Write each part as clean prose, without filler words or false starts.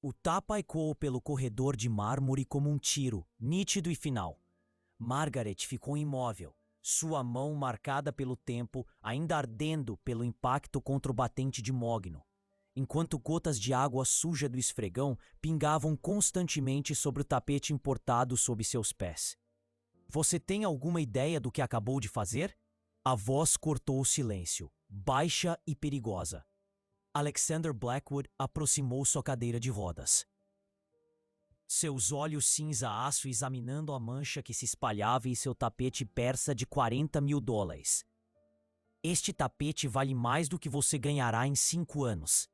O tapa ecoou pelo corredor de mármore como um tiro, nítido e final. Margaret ficou imóvel, sua mão marcada pelo tempo, ainda ardendo pelo impacto contra o batente de mogno, enquanto gotas de água suja do esfregão pingavam constantemente sobre o tapete importado sob seus pés. Você tem alguma ideia do que acabou de fazer? A voz cortou o silêncio, baixa e perigosa. Alexander Blackwood aproximou sua cadeira de rodas. Seus olhos cinza-aço examinando a mancha que se espalhava em seu tapete persa de $40.000. Este tapete vale mais do que você ganhará em 5 anos.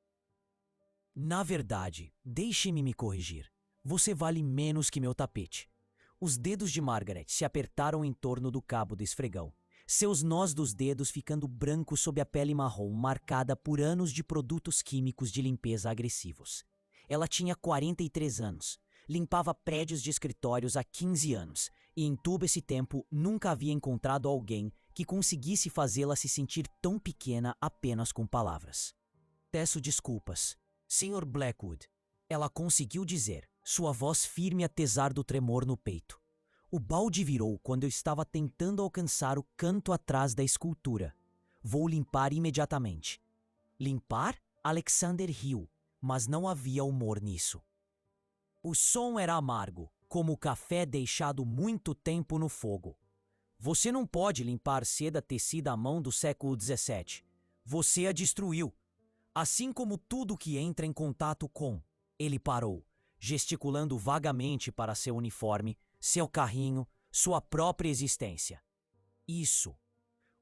Na verdade, deixe-me me corrigir. Você vale menos que meu tapete. Os dedos de Margaret se apertaram em torno do cabo do esfregão, seus nós dos dedos ficando brancos sob a pele marrom marcada por anos de produtos químicos de limpeza agressivos. Ela tinha 43 anos, limpava prédios de escritórios há 15 anos e em todo esse tempo nunca havia encontrado alguém que conseguisse fazê-la se sentir tão pequena apenas com palavras. Peço desculpas, Sr. Blackwood. Ela conseguiu dizer, sua voz firme apesar do tremor no peito. O balde virou quando eu estava tentando alcançar o canto atrás da escultura. Vou limpar imediatamente. Limpar? Alexander riu, mas não havia humor nisso. O som era amargo, como o café deixado muito tempo no fogo. Você não pode limpar seda tecida à mão do século XVII. Você a destruiu. Assim como tudo que entra em contato com. Ele parou, gesticulando vagamente para seu uniforme, seu carrinho, sua própria existência. Isso.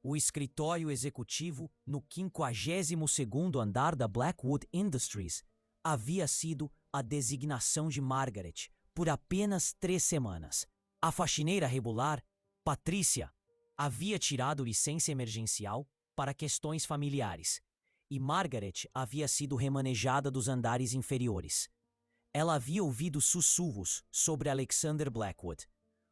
O escritório executivo, no 52º andar da Blackwood Industries, havia sido a designação de Margaret por apenas 3 semanas. A faxineira regular, Patrícia, havia tirado licença emergencial para questões familiares, e Margaret havia sido remanejada dos andares inferiores. Ela havia ouvido sussurros sobre Alexander Blackwood,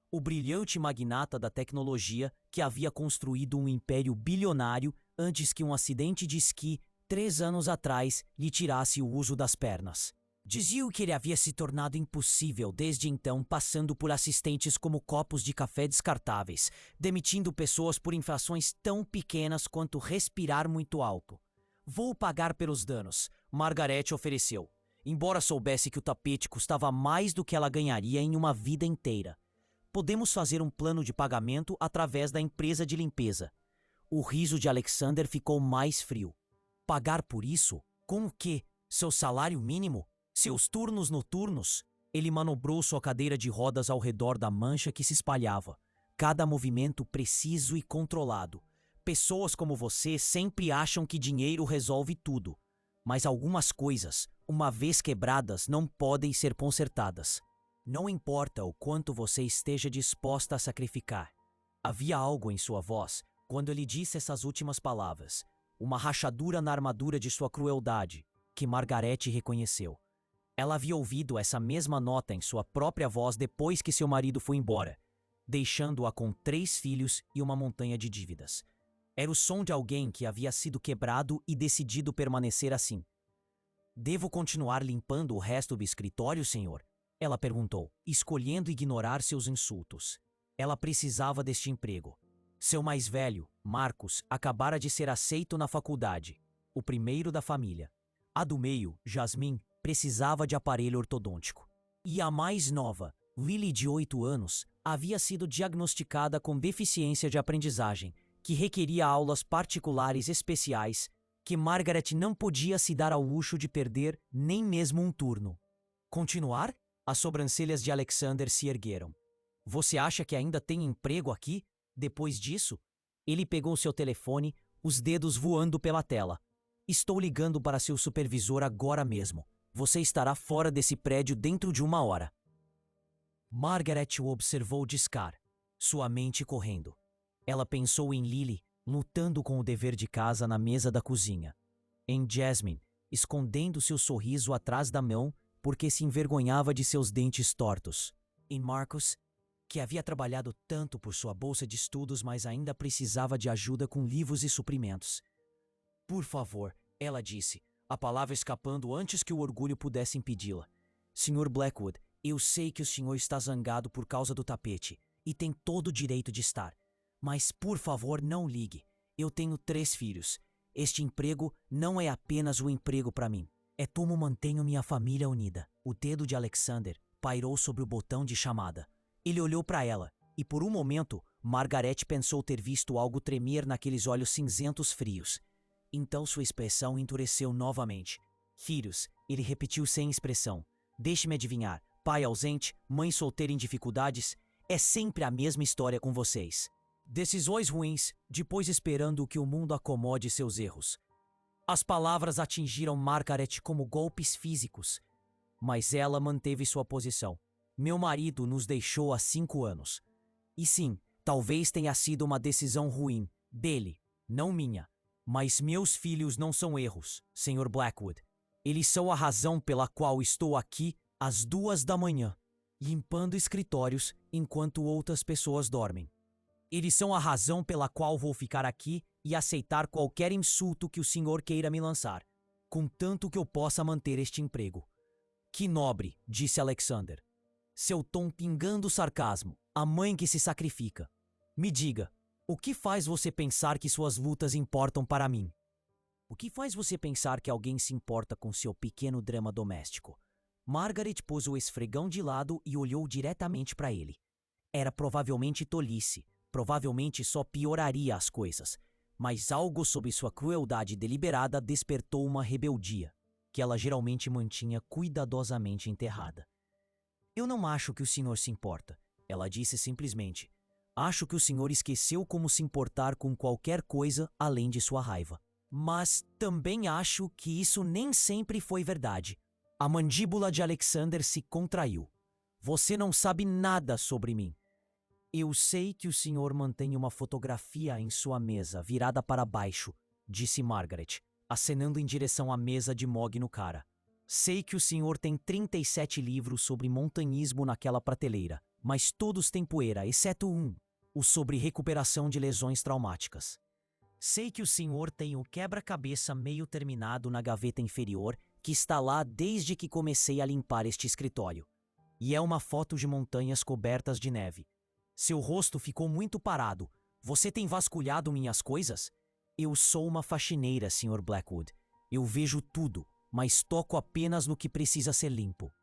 o brilhante magnata da tecnologia que havia construído um império bilionário antes que um acidente de esqui 3 anos atrás lhe tirasse o uso das pernas. Diziam que ele havia se tornado impossível desde então, passando por assistentes como copos de café descartáveis, demitindo pessoas por infrações tão pequenas quanto respirar muito alto. Vou pagar pelos danos, Margaret ofereceu, embora soubesse que o tapete custava mais do que ela ganharia em uma vida inteira. Podemos fazer um plano de pagamento através da empresa de limpeza. O riso de Alexander ficou mais frio. Pagar por isso? Com o quê? Seu salário mínimo? Seus turnos noturnos? Ele manobrou sua cadeira de rodas ao redor da mancha que se espalhava. Cada movimento preciso e controlado. Pessoas como você sempre acham que dinheiro resolve tudo. Mas algumas coisas, uma vez quebradas, não podem ser consertadas. Não importa o quanto você esteja disposta a sacrificar. Havia algo em sua voz quando ele disse essas últimas palavras, uma rachadura na armadura de sua crueldade, que Margaret reconheceu. Ela havia ouvido essa mesma nota em sua própria voz depois que seu marido foi embora, deixando-a com 3 filhos e uma montanha de dívidas. Era o som de alguém que havia sido quebrado e decidido permanecer assim. Devo continuar limpando o resto do escritório, senhor? Ela perguntou, escolhendo ignorar seus insultos. Ela precisava deste emprego. Seu mais velho, Marcos, acabara de ser aceito na faculdade, o primeiro da família. A do meio, Jasmine, precisava de aparelho ortodôntico. E a mais nova, Lily, de 8 anos, havia sido diagnosticada com deficiência de aprendizagem, que requeria aulas particulares especiais, que Margaret não podia se dar ao luxo de perder nem mesmo um turno. Continuar? As sobrancelhas de Alexander se ergueram. Você acha que ainda tem emprego aqui? Depois disso? Ele pegou seu telefone, os dedos voando pela tela. Estou ligando para seu supervisor agora mesmo. Você estará fora desse prédio dentro de 1 hora. Margaret o observou discar, sua mente correndo. Ela pensou em Lily, lutando com o dever de casa na mesa da cozinha. Em Jasmine, escondendo seu sorriso atrás da mão porque se envergonhava de seus dentes tortos. Em Marcus, que havia trabalhado tanto por sua bolsa de estudos, mas ainda precisava de ajuda com livros e suprimentos. Por favor, ela disse, a palavra escapando antes que o orgulho pudesse impedi-la. Sr. Blackwood, eu sei que o senhor está zangado por causa do tapete, e tem todo o direito de estar. Mas, por favor, não ligue. Eu tenho 3 filhos. Este emprego não é apenas um emprego para mim. É como mantenho minha família unida. O dedo de Alexander pairou sobre o botão de chamada. Ele olhou para ela, e por um momento, Margaret pensou ter visto algo tremer naqueles olhos cinzentos frios. Então sua expressão endureceu novamente. Filhos, ele repetiu sem expressão. Deixe-me adivinhar. Pai ausente, mãe solteira em dificuldades, é sempre a mesma história com vocês. Decisões ruins, depois esperando que o mundo acomode seus erros. As palavras atingiram Margaret como golpes físicos, mas ela manteve sua posição. Meu marido nos deixou há 5 anos. E sim, talvez tenha sido uma decisão ruim, dele, não minha. Mas meus filhos não são erros, Sr. Blackwood. Eles são a razão pela qual estou aqui às 2 da manhã, limpando escritórios enquanto outras pessoas dormem. Eles são a razão pela qual vou ficar aqui e aceitar qualquer insulto que o senhor queira me lançar, contanto que eu possa manter este emprego. Que nobre, disse Alexander. Seu tom pingando sarcasmo, a mãe que se sacrifica. Me diga, o que faz você pensar que suas lutas importam para mim? O que faz você pensar que alguém se importa com seu pequeno drama doméstico? Margaret pôs o esfregão de lado e olhou diretamente para ele. Era provavelmente tolice, provavelmente só pioraria as coisas, mas algo sob sua crueldade deliberada despertou uma rebeldia, que ela geralmente mantinha cuidadosamente enterrada. Eu não acho que o senhor se importa, ela disse simplesmente. Acho que o senhor esqueceu como se importar com qualquer coisa além de sua raiva. Mas também acho que isso nem sempre foi verdade. A mandíbula de Alexander se contraiu. Você não sabe nada sobre mim. Eu sei que o senhor mantém uma fotografia em sua mesa, virada para baixo, disse Margaret, acenando em direção à mesa de mogno cara. Sei que o senhor tem 37 livros sobre montanhismo naquela prateleira, mas todos têm poeira, exceto um, o sobre recuperação de lesões traumáticas. Sei que o senhor tem o quebra-cabeça meio terminado na gaveta inferior, que está lá desde que comecei a limpar este escritório. E é uma foto de montanhas cobertas de neve. Seu rosto ficou muito parado. Você tem vasculhado minhas coisas? Eu sou uma faxineira, Sr. Blackwood. Eu vejo tudo, mas toco apenas no que precisa ser limpo.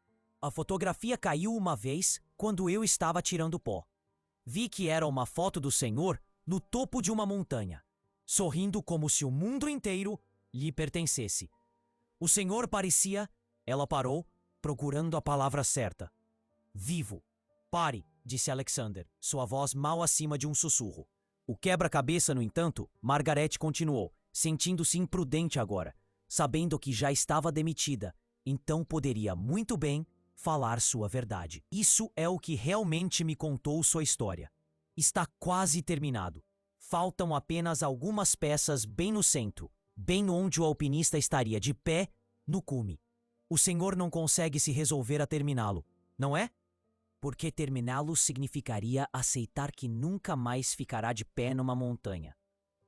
A fotografia caiu uma vez quando eu estava tirando pó. Vi que era uma foto do senhor no topo de uma montanha, sorrindo como se o mundo inteiro lhe pertencesse. O senhor parecia... Ela parou, procurando a palavra certa. Vivo. Pare, disse Alexander, sua voz mal acima de um sussurro. O quebra-cabeça, no entanto, Margaret continuou, sentindo-se imprudente agora, sabendo que já estava demitida, então poderia muito bem falar sua verdade. Isso é o que realmente me contou sua história. Está quase terminado. Faltam apenas algumas peças bem no centro, bem onde o alpinista estaria de pé no cume. O senhor não consegue se resolver a terminá-lo, não é? Porque terminá-lo significaria aceitar que nunca mais ficará de pé numa montanha.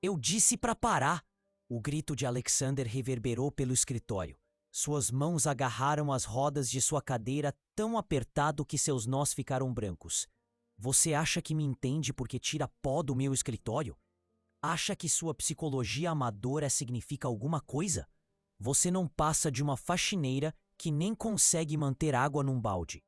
Eu disse para parar! O grito de Alexander reverberou pelo escritório. Suas mãos agarraram as rodas de sua cadeira tão apertado que seus nós ficaram brancos. Você acha que me entende porque tira pó do meu escritório? Acha que sua psicologia amadora significa alguma coisa? Você não passa de uma faxineira que nem consegue manter água num balde.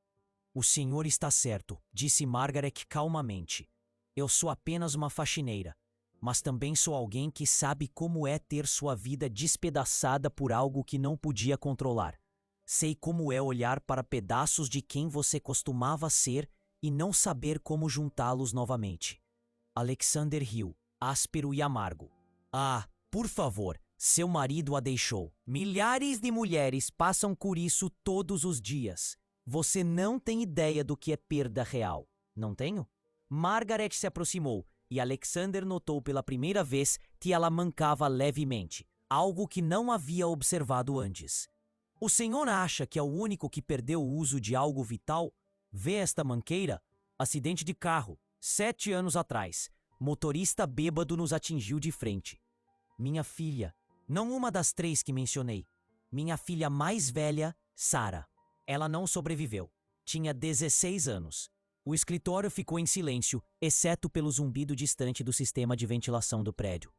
O senhor está certo, disse Margaret calmamente. Eu sou apenas uma faxineira, mas também sou alguém que sabe como é ter sua vida despedaçada por algo que não podia controlar. Sei como é olhar para pedaços de quem você costumava ser e não saber como juntá-los novamente. Alexander riu, áspero e amargo. Ah, por favor, seu marido a deixou. Milhares de mulheres passam por isso todos os dias. Você não tem ideia do que é perda real, não tenho? Margaret se aproximou e Alexander notou pela primeira vez que ela mancava levemente, algo que não havia observado antes. O senhor acha que é o único que perdeu o uso de algo vital? Vê esta manqueira? Acidente de carro, 7 anos atrás. Motorista bêbado nos atingiu de frente. Minha filha, não uma das 3 que mencionei. Minha filha mais velha, Sarah. Ela não sobreviveu. Tinha 16 anos. O escritório ficou em silêncio, exceto pelo zumbido distante do sistema de ventilação do prédio.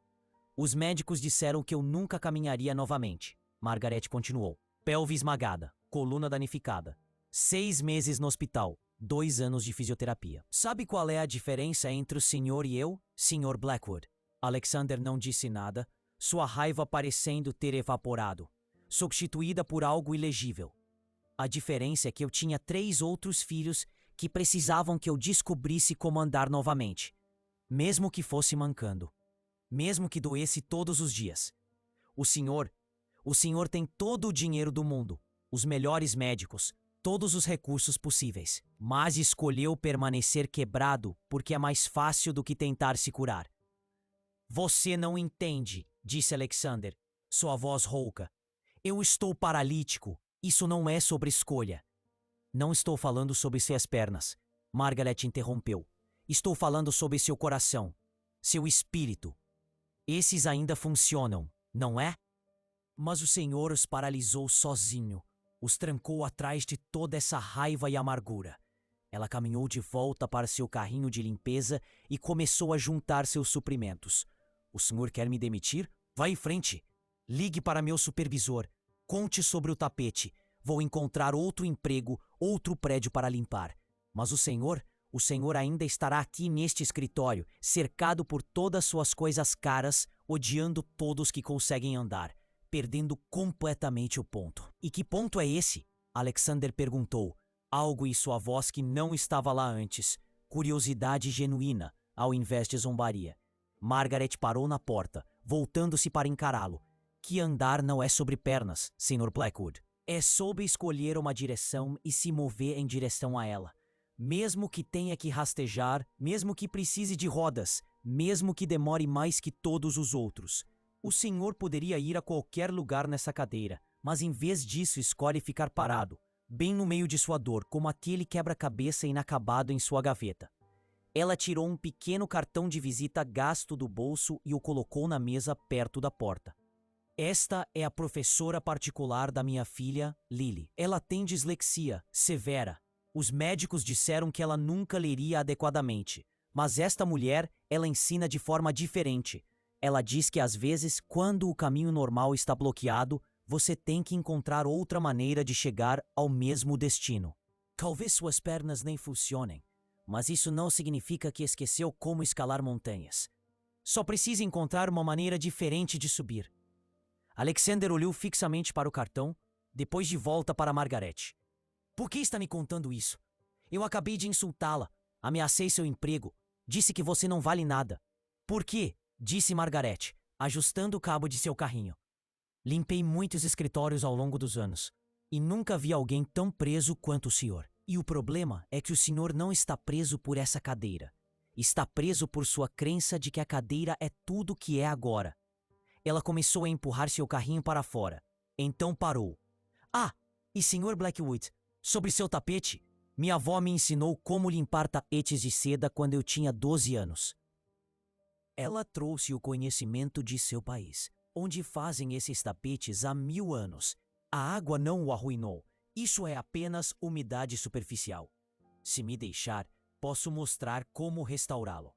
Os médicos disseram que eu nunca caminharia novamente. Margaret continuou. Pelve esmagada, coluna danificada. 6 meses no hospital, 2 anos de fisioterapia. Sabe qual é a diferença entre o senhor e eu, Sr. Blackwood? Alexander não disse nada, sua raiva parecendo ter evaporado, substituída por algo ilegível. A diferença é que eu tinha 3 outros filhos que precisavam que eu descobrisse como andar novamente, mesmo que fosse mancando, mesmo que doesse todos os dias. O senhor tem todo o dinheiro do mundo, os melhores médicos, todos os recursos possíveis, mas escolheu permanecer quebrado porque é mais fácil do que tentar se curar. Você não entende, disse Alexander, sua voz rouca. Eu estou paralítico. Isso não é sobre escolha. Não estou falando sobre suas pernas, Margaret interrompeu. Estou falando sobre seu coração, seu espírito. Esses ainda funcionam, não é? Mas o Senhor os paralisou sozinho, os trancou atrás de toda essa raiva e amargura. Ela caminhou de volta para seu carrinho de limpeza e começou a juntar seus suprimentos. O senhor quer me demitir? Vá em frente. Ligue para meu supervisor. Conte sobre o tapete. Vou encontrar outro emprego, outro prédio para limpar. Mas o senhor ainda estará aqui neste escritório, cercado por todas suas coisas caras, odiando todos que conseguem andar, perdendo completamente o ponto. E que ponto é esse? Alexander perguntou, algo em sua voz que não estava lá antes, curiosidade genuína, ao invés de zombaria. Margaret parou na porta, voltando-se para encará-lo. Que andar não é sobre pernas, Sr. Blackwood. É sobre escolher uma direção e se mover em direção a ela. Mesmo que tenha que rastejar, mesmo que precise de rodas, mesmo que demore mais que todos os outros. O senhor poderia ir a qualquer lugar nessa cadeira, mas em vez disso escolhe ficar parado, bem no meio de sua dor, como aquele quebra-cabeça inacabado em sua gaveta. Ela tirou um pequeno cartão de visita gasto do bolso e o colocou na mesa perto da porta. Esta é a professora particular da minha filha, Lily. Ela tem dislexia severa. Os médicos disseram que ela nunca leria adequadamente. Mas esta mulher, ela ensina de forma diferente. Ela diz que às vezes, quando o caminho normal está bloqueado, você tem que encontrar outra maneira de chegar ao mesmo destino. Talvez suas pernas nem funcionem, mas isso não significa que esqueceu como escalar montanhas. Só precisa encontrar uma maneira diferente de subir. Alexander olhou fixamente para o cartão, depois de volta para Margaret. Por que está me contando isso? Eu acabei de insultá-la, ameacei seu emprego, disse que você não vale nada. Por quê? Disse Margaret, ajustando o cabo de seu carrinho. Limpei muitos escritórios ao longo dos anos, e nunca vi alguém tão preso quanto o senhor. E o problema é que o senhor não está preso por essa cadeira. Está preso por sua crença de que a cadeira é tudo o que é agora. Ela começou a empurrar seu carrinho para fora. Então parou. Ah, e Sr. Blackwood, sobre seu tapete, minha avó me ensinou como limpar tapetes de seda quando eu tinha 12 anos. Ela trouxe o conhecimento de seu país, onde fazem esses tapetes há 1000 anos. A água não o arruinou. Isso é apenas umidade superficial. Se me deixar, posso mostrar como restaurá-lo.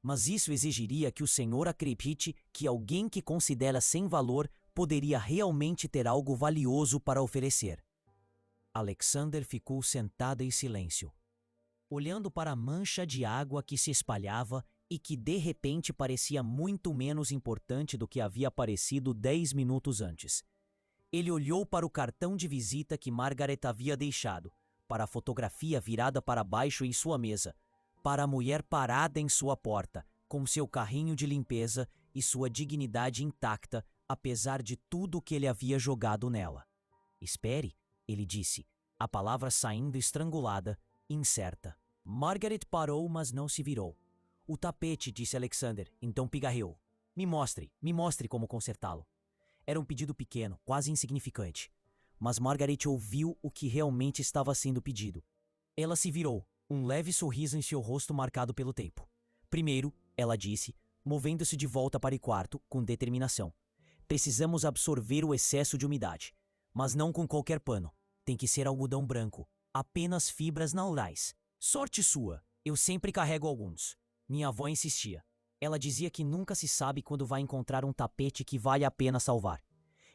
Mas isso exigiria que o senhor acredite que alguém que considera sem valor poderia realmente ter algo valioso para oferecer. Alexander ficou sentado em silêncio, olhando para a mancha de água que se espalhava e que de repente parecia muito menos importante do que havia parecido 10 minutos antes. Ele olhou para o cartão de visita que Margaret havia deixado, para a fotografia virada para baixo em sua mesa, para a mulher parada em sua porta, com seu carrinho de limpeza e sua dignidade intacta, apesar de tudo que ele havia jogado nela. Espere, ele disse, a palavra saindo estrangulada, incerta. Margaret parou, mas não se virou. O tapete, disse Alexander, então pigarreou. Me mostre como consertá-lo. Era um pedido pequeno, quase insignificante. Mas Margaret ouviu o que realmente estava sendo pedido. Ela se virou, um leve sorriso em seu rosto marcado pelo tempo. Primeiro, ela disse, movendo-se de volta para o quarto, com determinação. Precisamos absorver o excesso de umidade, mas não com qualquer pano. Tem que ser algodão branco. Apenas fibras neurais. Sorte sua. Eu sempre carrego alguns. Minha avó insistia. Ela dizia que nunca se sabe quando vai encontrar um tapete que vale a pena salvar.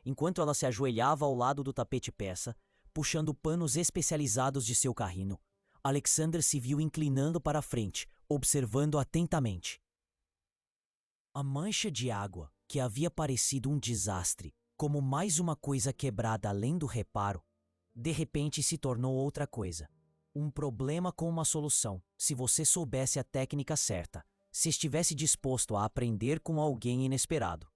Enquanto ela se ajoelhava ao lado do tapete peça, puxando panos especializados de seu carrinho, Alexander se viu inclinando para a frente, observando atentamente. A mancha de água, que havia parecido um desastre, como mais uma coisa quebrada além do reparo, de repente se tornou outra coisa. Um problema com uma solução, se você soubesse a técnica certa, se estivesse disposto a aprender com alguém inesperado.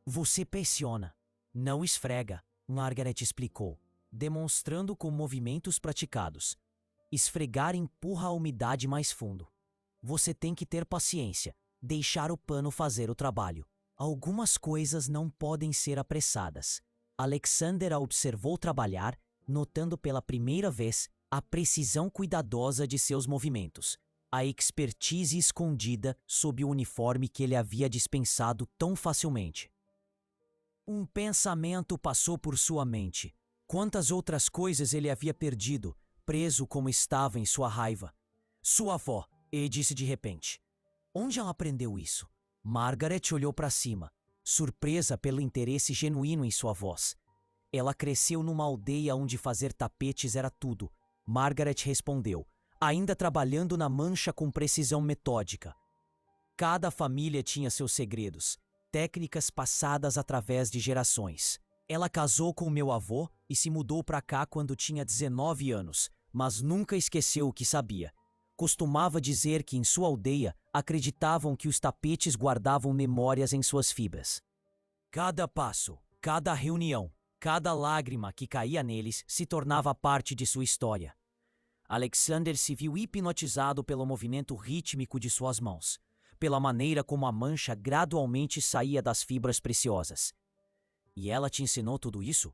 Você pressiona, não esfrega, Margaret explicou, demonstrando com movimentos praticados. Esfregar empurra a umidade mais fundo. Você tem que ter paciência, deixar o pano fazer o trabalho. Algumas coisas não podem ser apressadas. Alexander a observou trabalhar, notando pela primeira vez a precisão cuidadosa de seus movimentos, a expertise escondida sob o uniforme que ele havia dispensado tão facilmente. Um pensamento passou por sua mente. Quantas outras coisas ele havia perdido, preso como estava em sua raiva. Sua avó, ele disse de repente. Onde ela aprendeu isso? Margaret olhou para cima, surpresa pelo interesse genuíno em sua voz. Ela cresceu numa aldeia onde fazer tapetes era tudo. Margaret respondeu, ainda trabalhando na mancha com precisão metódica. Cada família tinha seus segredos, técnicas passadas através de gerações. Ela casou com meu avô e se mudou para cá quando tinha 19 anos, mas nunca esqueceu o que sabia. Costumava dizer que em sua aldeia acreditavam que os tapetes guardavam memórias em suas fibras. Cada passo, cada reunião, cada lágrima que caía neles se tornava parte de sua história. Alexander se viu hipnotizado pelo movimento rítmico de suas mãos, pela maneira como a mancha gradualmente saía das fibras preciosas. E ela te ensinou tudo isso?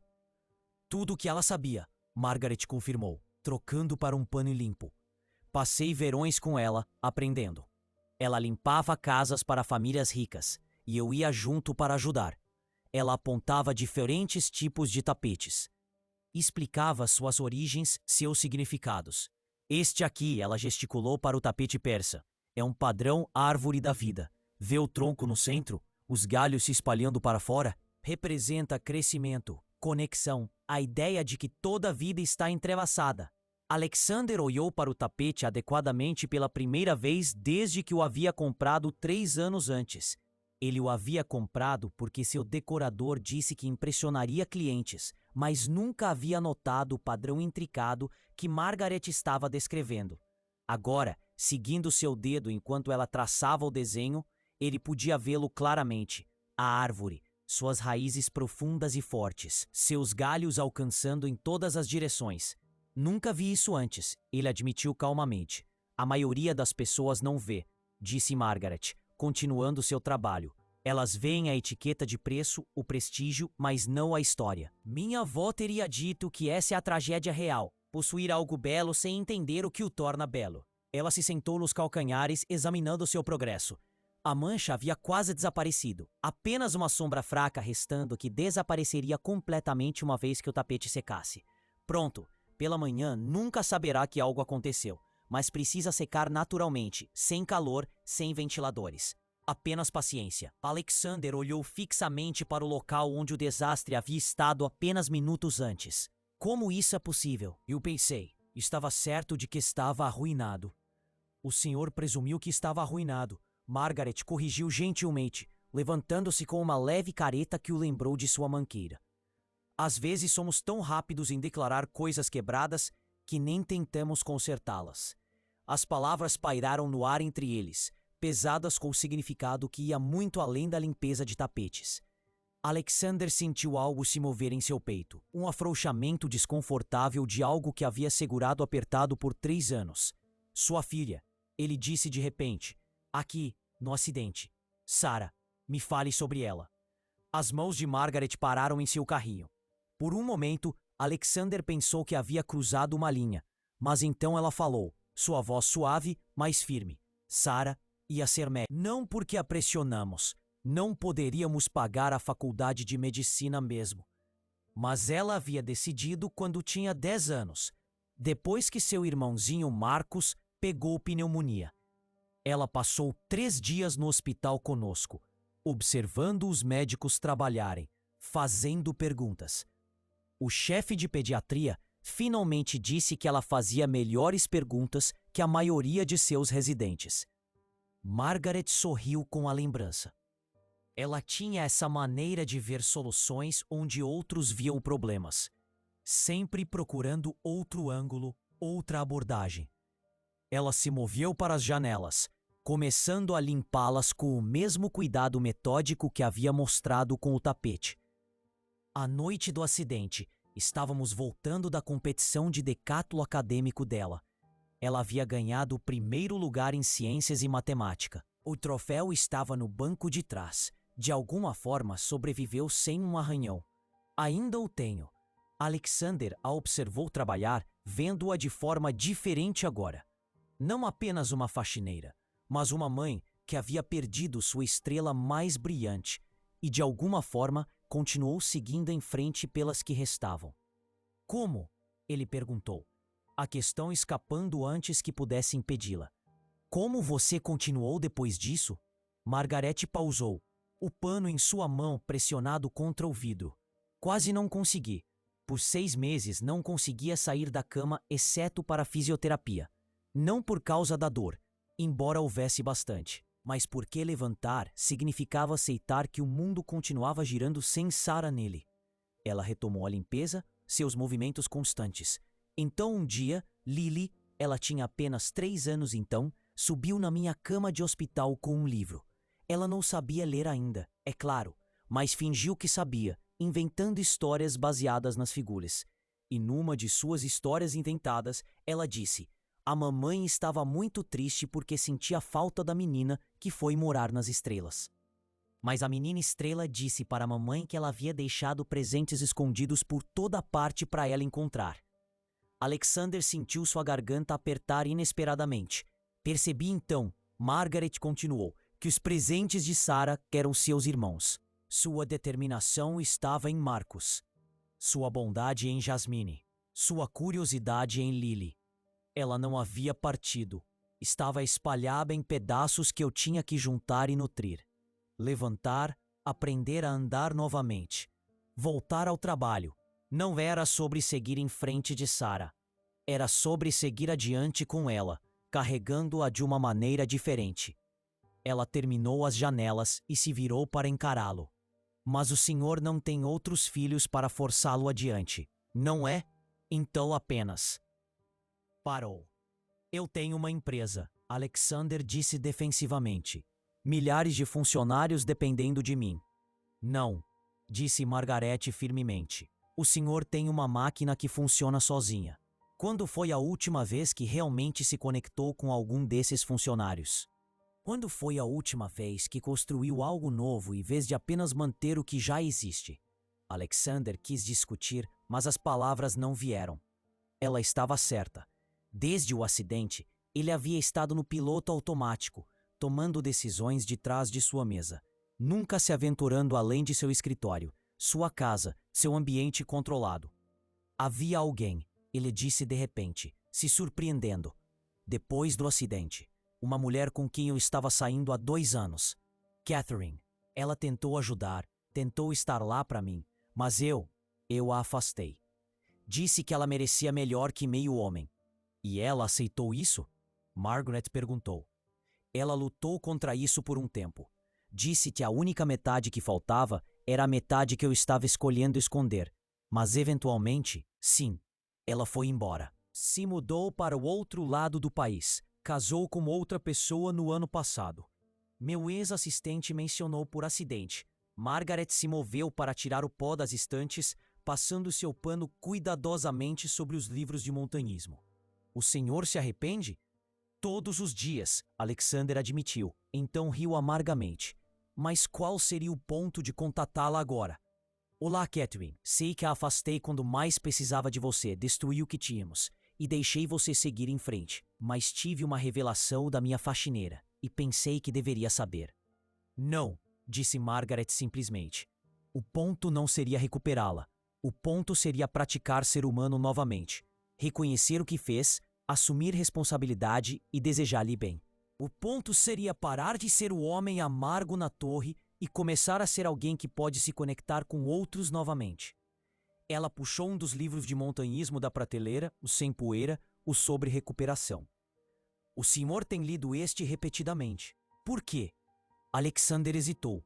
Tudo o que ela sabia, Margaret confirmou, trocando para um pano limpo. Passei verões com ela, aprendendo. Ela limpava casas para famílias ricas, e eu ia junto para ajudar. Ela apontava diferentes tipos de tapetes. Explicava suas origens, seus significados. Este aqui, ela gesticulou para o tapete persa. É um padrão árvore da vida. Vê o tronco no centro? Os galhos se espalhando para fora? Representa crescimento, conexão, a ideia de que toda a vida está entrelaçada. Alexander olhou para o tapete adequadamente pela primeira vez desde que o havia comprado 3 anos antes. Ele o havia comprado porque seu decorador disse que impressionaria clientes, mas nunca havia notado o padrão intricado que Margaret estava descrevendo. Agora, seguindo seu dedo enquanto ela traçava o desenho, ele podia vê-lo claramente. A árvore, suas raízes profundas e fortes, seus galhos alcançando em todas as direções. Nunca vi isso antes, ele admitiu calmamente. A maioria das pessoas não vê, disse Margaret, continuando seu trabalho. Elas veem a etiqueta de preço, o prestígio, mas não a história. Minha avó teria dito que essa é a tragédia real, possuir algo belo sem entender o que o torna belo. Ela se sentou nos calcanhares, examinando seu progresso. A mancha havia quase desaparecido, apenas uma sombra fraca restando que desapareceria completamente uma vez que o tapete secasse. Pronto. Pela manhã nunca saberá que algo aconteceu, mas precisa secar naturalmente, sem calor, sem ventiladores. Apenas paciência. Alexander olhou fixamente para o local onde o desastre havia estado apenas minutos antes. Como isso é possível? Eu pensei. Estava certo de que estava arruinado. O senhor presumiu que estava arruinado. Margaret corrigiu gentilmente, levantando-se com uma leve careta que o lembrou de sua manqueira. Às vezes somos tão rápidos em declarar coisas quebradas que nem tentamos consertá-las. As palavras pairaram no ar entre eles, pesadas com o significado que ia muito além da limpeza de tapetes. Alexander sentiu algo se mover em seu peito, um afrouxamento desconfortável de algo que havia segurado apertado por 3 anos. Sua filha, ele disse de repente, aqui, no acidente. Sarah, me fale sobre ela. As mãos de Margaret pararam em seu carrinho. Por um momento, Alexander pensou que havia cruzado uma linha, mas então ela falou, sua voz suave, mas firme. Sarah ia ser médica. Não porque a pressionamos. Não poderíamos pagar a faculdade de medicina mesmo. Mas ela havia decidido quando tinha 10 anos, depois que seu irmãozinho Marcos pegou pneumonia. Ela passou 3 dias no hospital conosco, observando os médicos trabalharem, fazendo perguntas. O chefe de pediatria finalmente disse que ela fazia melhores perguntas que a maioria de seus residentes. Margaret sorriu com a lembrança. Ela tinha essa maneira de ver soluções onde outros viam problemas, sempre procurando outro ângulo, outra abordagem. Ela se moveu para as janelas, começando a limpá-las com o mesmo cuidado metódico que havia mostrado com o tapete. À noite do acidente, estávamos voltando da competição de decátulo acadêmico dela. Ela havia ganhado o primeiro lugar em ciências e matemática. O troféu estava no banco de trás. De alguma forma, sobreviveu sem um arranhão. Ainda o tenho. Alexander a observou trabalhar, vendo-a de forma diferente agora. Não apenas uma faxineira, mas uma mãe que havia perdido sua estrela mais brilhante e, de alguma forma, continuou seguindo em frente pelas que restavam. Como? Ele perguntou, a questão escapando antes que pudesse impedi-la. Como você continuou depois disso? Margarete pausou, o pano em sua mão pressionado contra o vidro. Quase não consegui. Por 6 meses não conseguia sair da cama exceto para a fisioterapia. Não por causa da dor, embora houvesse bastante, mas porque levantar significava aceitar que o mundo continuava girando sem Sarah nele. Ela retomou a limpeza, seus movimentos constantes. Então um dia, Lily, ela tinha apenas 3 anos então, subiu na minha cama de hospital com um livro. Ela não sabia ler ainda, é claro, mas fingiu que sabia, inventando histórias baseadas nas figuras. E numa de suas histórias inventadas, ela disse: a mamãe estava muito triste porque sentia falta da menina que foi morar nas estrelas. Mas a menina estrela disse para a mamãe que ela havia deixado presentes escondidos por toda parte para ela encontrar. Alexander sentiu sua garganta apertar inesperadamente. Percebi então, Margaret continuou, que os presentes de Sarah eram seus irmãos. Sua determinação estava em Marcos. Sua bondade em Jasmine. Sua curiosidade em Lily. Ela não havia partido. Estava espalhada em pedaços que eu tinha que juntar e nutrir. Levantar, aprender a andar novamente. Voltar ao trabalho. Não era sobre seguir em frente de Sarah. Era sobre seguir adiante com ela, carregando-a de uma maneira diferente. Ela terminou as janelas e se virou para encará-lo. Mas o senhor não tem outros filhos para forçá-lo adiante, não é? Então apenas. Parou. Eu tenho uma empresa, Alexander disse defensivamente. Milhares de funcionários dependendo de mim. Não, disse Margarete firmemente. O senhor tem uma máquina que funciona sozinha. Quando foi a última vez que realmente se conectou com algum desses funcionários? Quando foi a última vez que construiu algo novo em vez de apenas manter o que já existe? Alexander quis discutir, mas as palavras não vieram. Ela estava certa. Desde o acidente, ele havia estado no piloto automático, tomando decisões de trás de sua mesa, nunca se aventurando além de seu escritório, sua casa, seu ambiente controlado. Havia alguém, ele disse de repente, se surpreendendo. Depois do acidente, uma mulher com quem eu estava saindo há 2 anos. Catherine. Ela tentou ajudar, tentou estar lá para mim, mas eu a afastei. Disse que ela merecia melhor que meio homem. E ela aceitou isso? Margaret perguntou. Ela lutou contra isso por um tempo. Disse que a única metade que faltava era a metade que eu estava escolhendo esconder. Mas eventualmente, sim, ela foi embora. Se mudou para o outro lado do país. Casou com outra pessoa no ano passado. Meu ex-assistente mencionou por acidente. Margaret se moveu para tirar o pó das estantes, passando seu pano cuidadosamente sobre os livros de montanhismo. O senhor se arrepende? Todos os dias, Alexander admitiu. Então riu amargamente. Mas qual seria o ponto de contatá-la agora? Olá, Catherine. Sei que a afastei quando mais precisava de você, destruí o que tínhamos e deixei você seguir em frente. Mas tive uma revelação da minha faxineira e pensei que deveria saber. Não, disse Margaret simplesmente. O ponto não seria recuperá-la. O ponto seria praticar ser humano novamente, reconhecer o que fez, assumir responsabilidade e desejar-lhe bem. O ponto seria parar de ser o homem amargo na torre e começar a ser alguém que pode se conectar com outros novamente. Ela puxou um dos livros de montanhismo da prateleira, o Sem Poeira, o sobre recuperação. O senhor tem lido este repetidamente. Por quê? Alexander hesitou.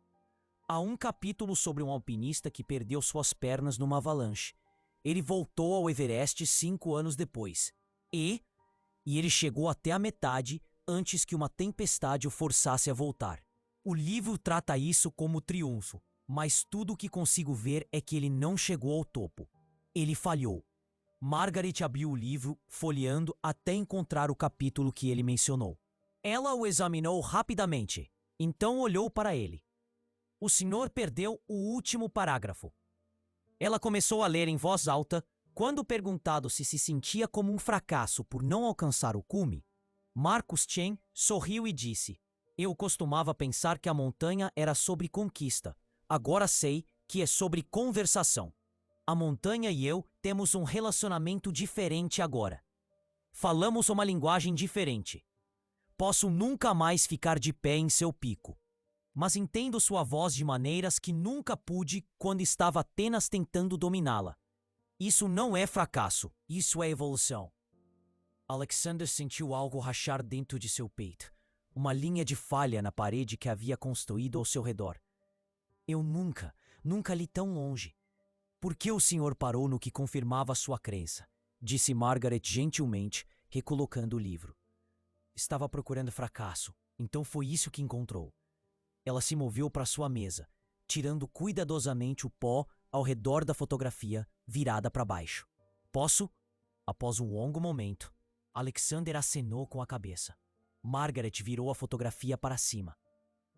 Há um capítulo sobre um alpinista que perdeu suas pernas numa avalanche. Ele voltou ao Everest 5 anos depois. E ele chegou até a metade antes que uma tempestade o forçasse a voltar. O livro trata isso como triunfo, mas tudo o que consigo ver é que ele não chegou ao topo. Ele falhou. Margaret abriu o livro, folheando até encontrar o capítulo que ele mencionou. Ela o examinou rapidamente, então olhou para ele. O senhor perdeu o último parágrafo. Ela começou a ler em voz alta. Quando perguntado se se sentia como um fracasso por não alcançar o cume, Marcus Chen sorriu e disse: Eu costumava pensar que a montanha era sobre conquista. Agora sei que é sobre conversação. A montanha e eu temos um relacionamento diferente agora. Falamos uma linguagem diferente. Posso nunca mais ficar de pé em seu pico. Mas entendo sua voz de maneiras que nunca pude quando estava apenas tentando dominá-la. Isso não é fracasso, isso é evolução. Alexander sentiu algo rachar dentro de seu peito, uma linha de falha na parede que havia construído ao seu redor. Eu nunca li tão longe. Por que o senhor parou no que confirmava sua crença? Disse Margaret gentilmente, recolocando o livro. Estava procurando fracasso, então foi isso que encontrou. Ela se moveu para sua mesa, tirando cuidadosamente o pó ao redor da fotografia, virada para baixo. Posso? Após um longo momento, Alexander acenou com a cabeça. Margaret virou a fotografia para cima.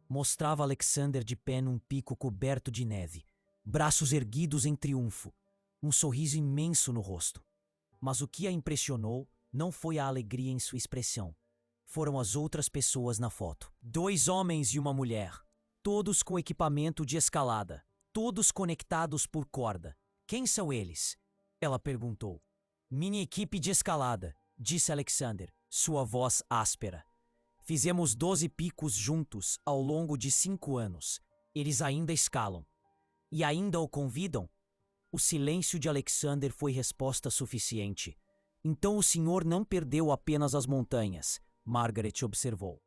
Mostrava Alexander de pé num pico coberto de neve, braços erguidos em triunfo, um sorriso imenso no rosto. Mas o que a impressionou não foi a alegria em sua expressão. Foram as outras pessoas na foto. 2 homens e uma mulher, todos com equipamento de escalada, todos conectados por corda. Quem são eles? Ela perguntou. Minha equipe de escalada, disse Alexander, sua voz áspera. Fizemos 12 picos juntos ao longo de 5 anos. Eles ainda escalam. E ainda o convidam? O silêncio de Alexander foi resposta suficiente. Então o senhor não perdeu apenas as montanhas, Margaret observou.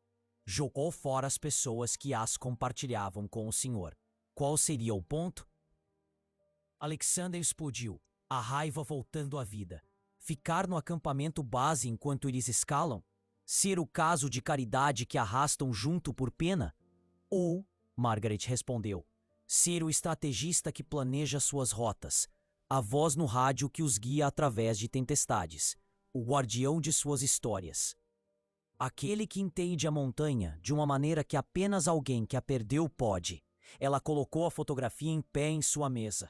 Jogou fora as pessoas que as compartilhavam com o senhor. Qual seria o ponto? Alexander explodiu, a raiva voltando à vida. Ficar no acampamento base enquanto eles escalam? Ser o caso de caridade que arrastam junto por pena? Ou, Margaret respondeu, ser o estrategista que planeja suas rotas, a voz no rádio que os guia através de tempestades, o guardião de suas histórias. Aquele que entende a montanha de uma maneira que apenas alguém que a perdeu pode. Ela colocou a fotografia em pé em sua mesa.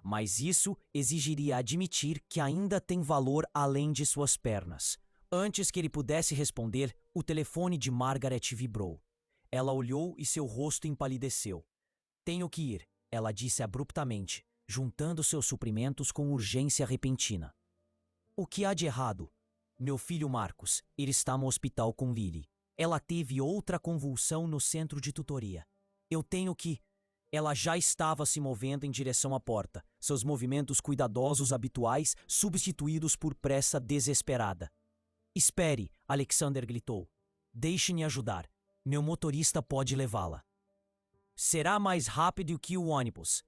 Mas isso exigiria admitir que ainda tem valor além de suas pernas. Antes que ele pudesse responder, o telefone de Margaret vibrou. Ela olhou e seu rosto empalideceu. Tenho que ir, ela disse abruptamente, juntando seus suprimentos com urgência repentina. O que há de errado? Meu filho Marcus, ele está no hospital com Lily. Ela teve outra convulsão no centro de tutoria. Eu tenho que... Ela já estava se movendo em direção à porta, seus movimentos cuidadosos habituais substituídos por pressa desesperada. Espere, Alexander gritou. Deixe-me ajudar. Meu motorista pode levá-la. Será mais rápido que o ônibus.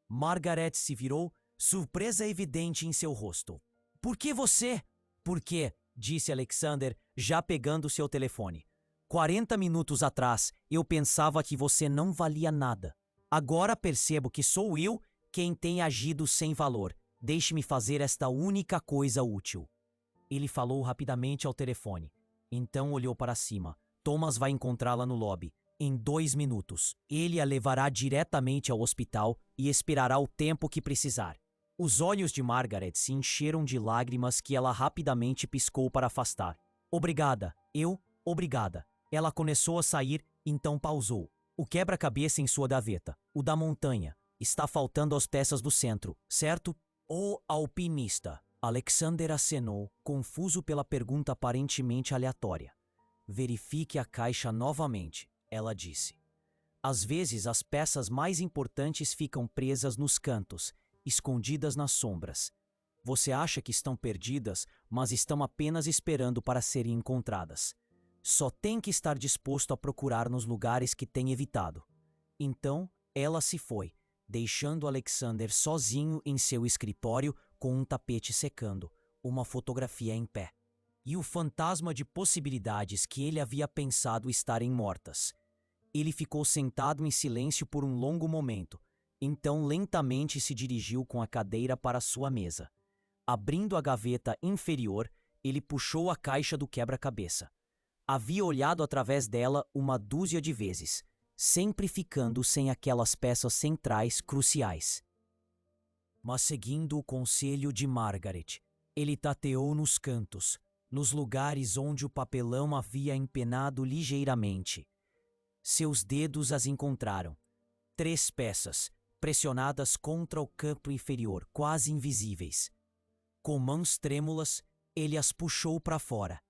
Margaret se virou, surpresa evidente em seu rosto. Por que você? Por quê? Disse Alexander, já pegando seu telefone. 40 minutos atrás, eu pensava que você não valia nada. Agora percebo que sou eu quem tem agido sem valor. Deixe-me fazer esta única coisa útil. Ele falou rapidamente ao telefone. Então olhou para cima. Thomas vai encontrá-la no lobby. Em 2 minutos. Ele a levará diretamente ao hospital e esperará o tempo que precisar. Os olhos de Margaret se encheram de lágrimas que ela rapidamente piscou para afastar. Obrigada. Obrigada. Ela começou a sair, então pausou. O quebra-cabeça em sua gaveta, o da montanha, está faltando as peças do centro, certo? O alpinista. Alexander acenou, confuso pela pergunta aparentemente aleatória. Verifique a caixa novamente, ela disse. Às vezes as peças mais importantes ficam presas nos cantos, escondidas nas sombras. Você acha que estão perdidas, mas estão apenas esperando para serem encontradas. Só tem que estar disposto a procurar nos lugares que tem evitado. Então, ela se foi, deixando Alexander sozinho em seu escritório com um tapete secando, uma fotografia em pé. E o fantasma de possibilidades que ele havia pensado estarem mortas. Ele ficou sentado em silêncio por um longo momento, então lentamente se dirigiu com a cadeira para sua mesa. Abrindo a gaveta inferior, ele puxou a caixa do quebra-cabeça. Havia olhado através dela uma dúzia de vezes, sempre ficando sem aquelas peças centrais cruciais. Mas seguindo o conselho de Margaret, ele tateou nos cantos, nos lugares onde o papelão havia empenado ligeiramente. Seus dedos as encontraram. 3 peças, pressionadas contra o canto inferior, quase invisíveis. Com mãos trêmulas, ele as puxou para fora.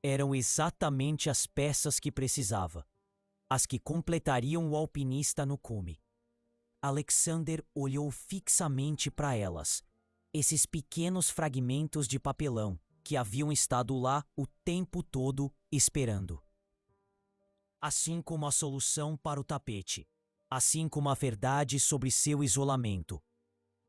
Eram exatamente as peças que precisava, as que completariam o alpinista no cume. Alexander olhou fixamente para elas, esses pequenos fragmentos de papelão que haviam estado lá o tempo todo esperando. Assim como a solução para o tapete, assim como a verdade sobre seu isolamento,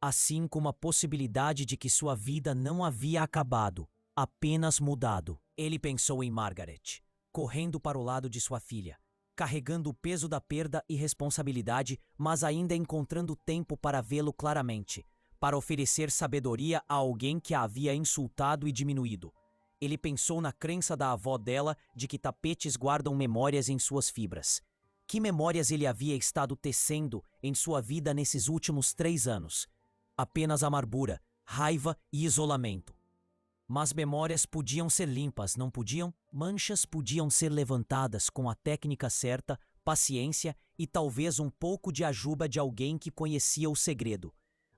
assim como a possibilidade de que sua vida não havia acabado, apenas mudado. Ele pensou em Margaret, correndo para o lado de sua filha, carregando o peso da perda e responsabilidade, mas ainda encontrando tempo para vê-lo claramente, para oferecer sabedoria a alguém que a havia insultado e diminuído. Ele pensou na crença da avó dela de que tapetes guardam memórias em suas fibras. Que memórias ele havia estado tecendo em sua vida nesses últimos 3 anos? Apenas amargura, raiva e isolamento. Mas memórias podiam ser limpas, não podiam? Manchas podiam ser levantadas com a técnica certa, paciência e talvez um pouco de ajuda de alguém que conhecia o segredo.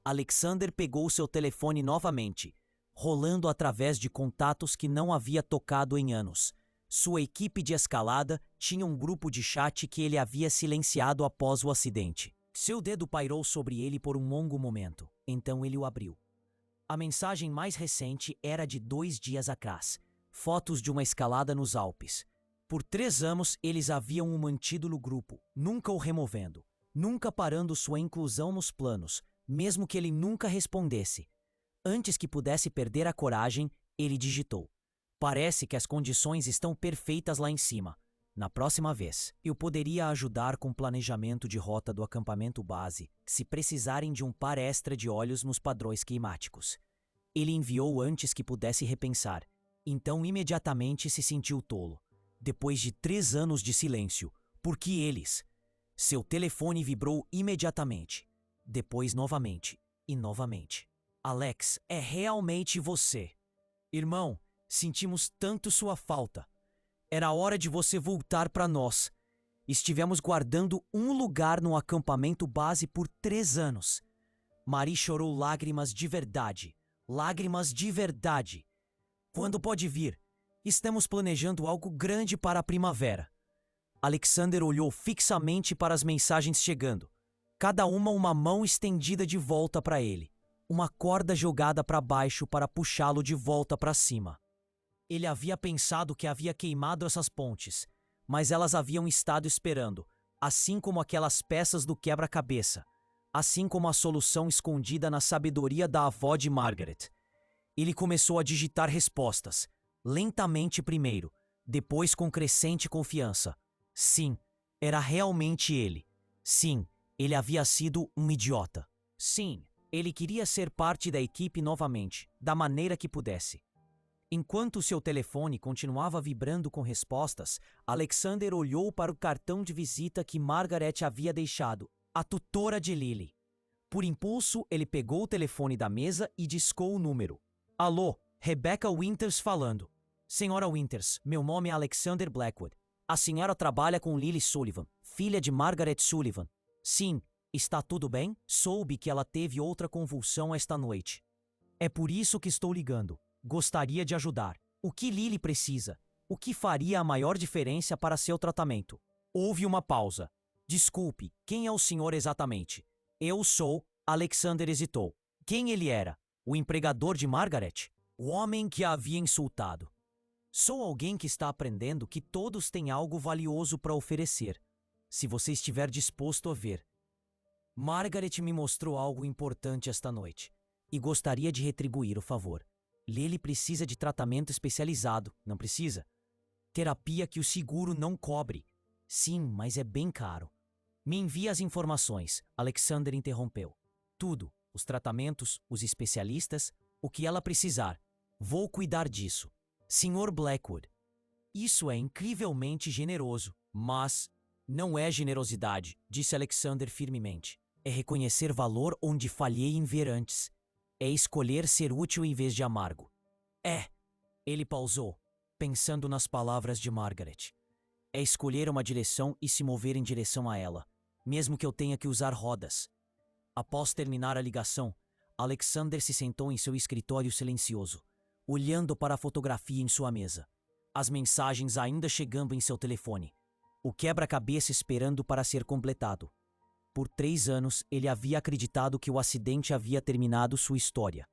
Alexander pegou seu telefone novamente, rolando através de contatos que não havia tocado em anos. Sua equipe de escalada tinha um grupo de chat que ele havia silenciado após o acidente. Seu dedo pairou sobre ele por um longo momento, então ele o abriu. A mensagem mais recente era de 2 dias atrás. Fotos de uma escalada nos Alpes. Por 3 anos eles haviam o mantido no grupo, nunca o removendo, nunca parando sua inclusão nos planos, mesmo que ele nunca respondesse. Antes que pudesse perder a coragem, ele digitou: "Parece que as condições estão perfeitas lá em cima. Na próxima vez, eu poderia ajudar com o planejamento de rota do acampamento base, se precisarem de um par extra de olhos nos padrões climáticos." Ele enviou antes que pudesse repensar, então imediatamente se sentiu tolo. Depois de 3 anos de silêncio, por que eles? Seu telefone vibrou imediatamente, depois novamente e novamente. "Alex, é realmente você. Irmão, sentimos tanto sua falta. Era hora de você voltar para nós. Estivemos guardando um lugar no acampamento base por 3 anos. Marie chorou lágrimas de verdade. Lágrimas de verdade. Quando pode vir? Estamos planejando algo grande para a primavera." Alexander olhou fixamente para as mensagens chegando. Cada uma mão estendida de volta para ele. Uma corda jogada para baixo para puxá-lo de volta para cima. Ele havia pensado que havia queimado essas pontes, mas elas haviam estado esperando, assim como aquelas peças do quebra-cabeça, assim como a solução escondida na sabedoria da avó de Margaret. Ele começou a digitar respostas, lentamente primeiro, depois com crescente confiança. Sim, era realmente ele. Sim, ele havia sido um idiota. Sim, ele queria ser parte da equipe novamente, da maneira que pudesse. Enquanto seu telefone continuava vibrando com respostas, Alexander olhou para o cartão de visita que Margaret havia deixado, a tutora de Lily. Por impulso, ele pegou o telefone da mesa e discou o número. "Alô, Rebecca Winters falando. Senhora Winters, meu nome é Alexander Blackwood. A senhora trabalha com Lily Sullivan, filha de Margaret Sullivan. Sim, está tudo bem? Soube que ela teve outra convulsão esta noite. É por isso que estou ligando. Gostaria de ajudar. O que Lily precisa? O que faria a maior diferença para seu tratamento? Houve uma pausa. Desculpe, quem é o senhor exatamente? Eu sou. Alexander hesitou. Quem ele era? O empregador de Margaret? O homem que a havia insultado. Sou alguém que está aprendendo que todos têm algo valioso para oferecer, se você estiver disposto a ver. Margaret me mostrou algo importante esta noite e gostaria de retribuir o favor. Lily precisa de tratamento especializado, não precisa? Terapia que o seguro não cobre. Sim, mas é bem caro. Me envie as informações, Alexander interrompeu. Tudo, os tratamentos, os especialistas, o que ela precisar. Vou cuidar disso. Sr. Blackwood. Isso é incrivelmente generoso, mas não é generosidade, disse Alexander firmemente. É reconhecer valor onde falhei em ver antes. É escolher ser útil em vez de amargo. Ele pausou, pensando nas palavras de Margaret. É escolher uma direção e se mover em direção a ela, mesmo que eu tenha que usar rodas. Após terminar a ligação, Alexander se sentou em seu escritório silencioso, olhando para a fotografia em sua mesa. As mensagens ainda chegando em seu telefone. O quebra-cabeça esperando para ser completado. Por 3 anos, ele havia acreditado que o acidente havia terminado sua história.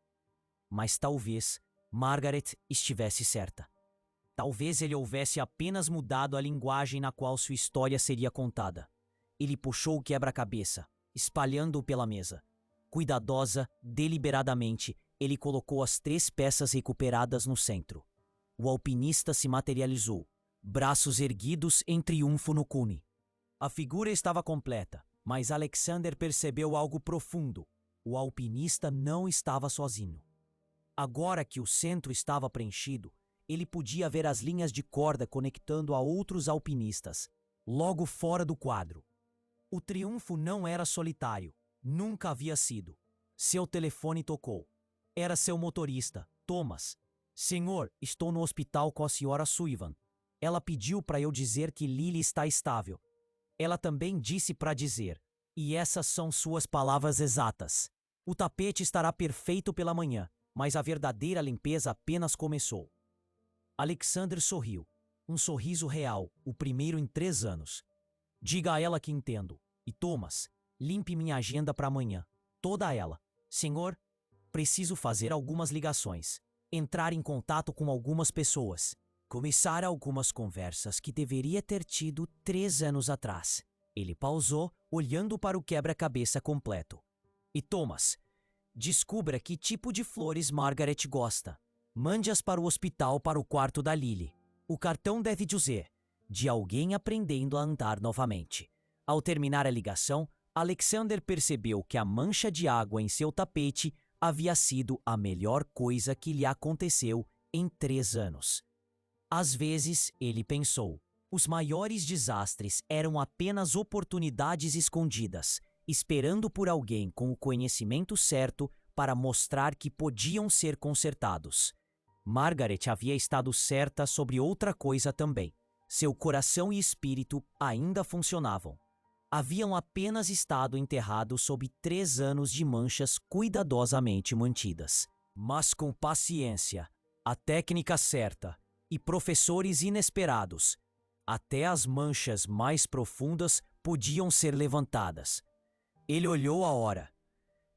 Mas talvez Margaret estivesse certa. Talvez ele houvesse apenas mudado a linguagem na qual sua história seria contada. Ele puxou o quebra-cabeça, espalhando-o pela mesa. Cuidadosa, deliberadamente, ele colocou as 3 peças recuperadas no centro. O alpinista se materializou, braços erguidos em triunfo no cume. A figura estava completa, mas Alexander percebeu algo profundo. O alpinista não estava sozinho. Agora que o centro estava preenchido, ele podia ver as linhas de corda conectando a outros alpinistas, logo fora do quadro. O triunfo não era solitário, nunca havia sido. Seu telefone tocou. Era seu motorista, Thomas. Senhor, estou no hospital com a senhora Sullivan. Ela pediu para eu dizer que Lily está estável. Ela também disse para dizer, e essas são suas palavras exatas: o tapete estará perfeito pela manhã, mas a verdadeira limpeza apenas começou. Alexander sorriu. Um sorriso real, o primeiro em 3 anos. Diga a ela que entendo. E Thomas, limpe minha agenda para amanhã. Toda ela. Senhor, preciso fazer algumas ligações. Entrar em contato com algumas pessoas. Começar algumas conversas que deveria ter tido 3 anos atrás. Ele pausou, olhando para o quebra-cabeça completo. E Thomas, descubra que tipo de flores Margaret gosta. Mande-as para o hospital para o quarto da Lily. O cartão deve dizer, de alguém aprendendo a andar novamente. Ao terminar a ligação, Alexander percebeu que a mancha de água em seu tapete havia sido a melhor coisa que lhe aconteceu em 3 anos. Às vezes, ele pensou, os maiores desastres eram apenas oportunidades escondidas, esperando por alguém com o conhecimento certo para mostrar que podiam ser consertados. Margaret havia estado certa sobre outra coisa também. Seu coração e espírito ainda funcionavam. Haviam apenas estado enterrados sob 3 anos de manchas cuidadosamente mantidas. Mas com paciência, a técnica certa e professores inesperados, até as manchas mais profundas podiam ser levantadas. Ele olhou a hora.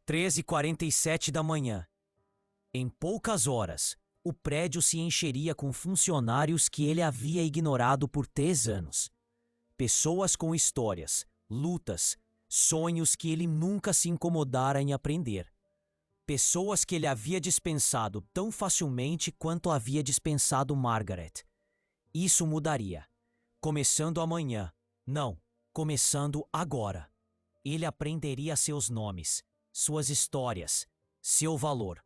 13h47 da manhã. Em poucas horas, o prédio se encheria com funcionários que ele havia ignorado por 3 anos. Pessoas com histórias, lutas, sonhos que ele nunca se incomodara em aprender. Pessoas que ele havia dispensado tão facilmente quanto havia dispensado Margaret. Isso mudaria. Começando amanhã. Não, começando agora. Ele aprenderia seus nomes, suas histórias, seu valor.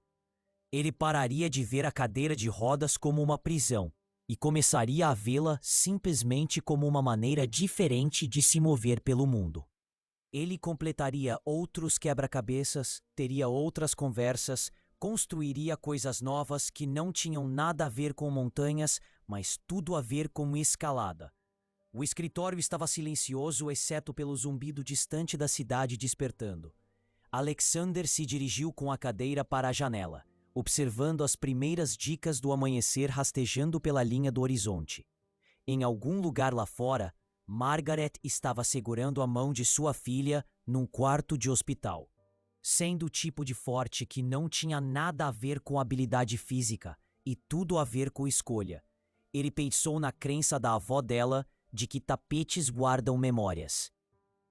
Ele pararia de ver a cadeira de rodas como uma prisão e começaria a vê-la simplesmente como uma maneira diferente de se mover pelo mundo. Ele completaria outros quebra-cabeças, teria outras conversas, construiria coisas novas que não tinham nada a ver com montanhas, mas tudo a ver com escalada. O escritório estava silencioso, exceto pelo zumbido distante da cidade despertando. Alexander se dirigiu com a cadeira para a janela, observando as primeiras dicas do amanhecer rastejando pela linha do horizonte. Em algum lugar lá fora, Margaret estava segurando a mão de sua filha num quarto de hospital. Sendo o tipo de forte que não tinha nada a ver com habilidade física e tudo a ver com escolha. Ele pensou na crença da avó dela de que tapetes guardam memórias.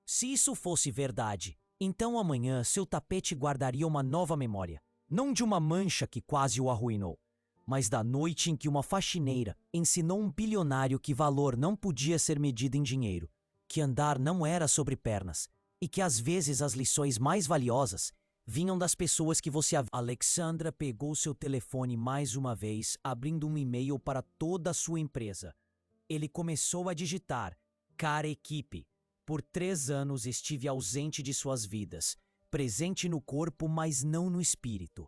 Se isso fosse verdade, então amanhã seu tapete guardaria uma nova memória, não de uma mancha que quase o arruinou, mas da noite em que uma faxineira ensinou um bilionário que valor não podia ser medido em dinheiro, que andar não era sobre pernas e que às vezes as lições mais valiosas vinham das pessoas que você... Alexandra pegou seu telefone mais uma vez, abrindo um e-mail para toda a sua empresa. Ele começou a digitar: Cara equipe, por 3 anos estive ausente de suas vidas, presente no corpo, mas não no espírito.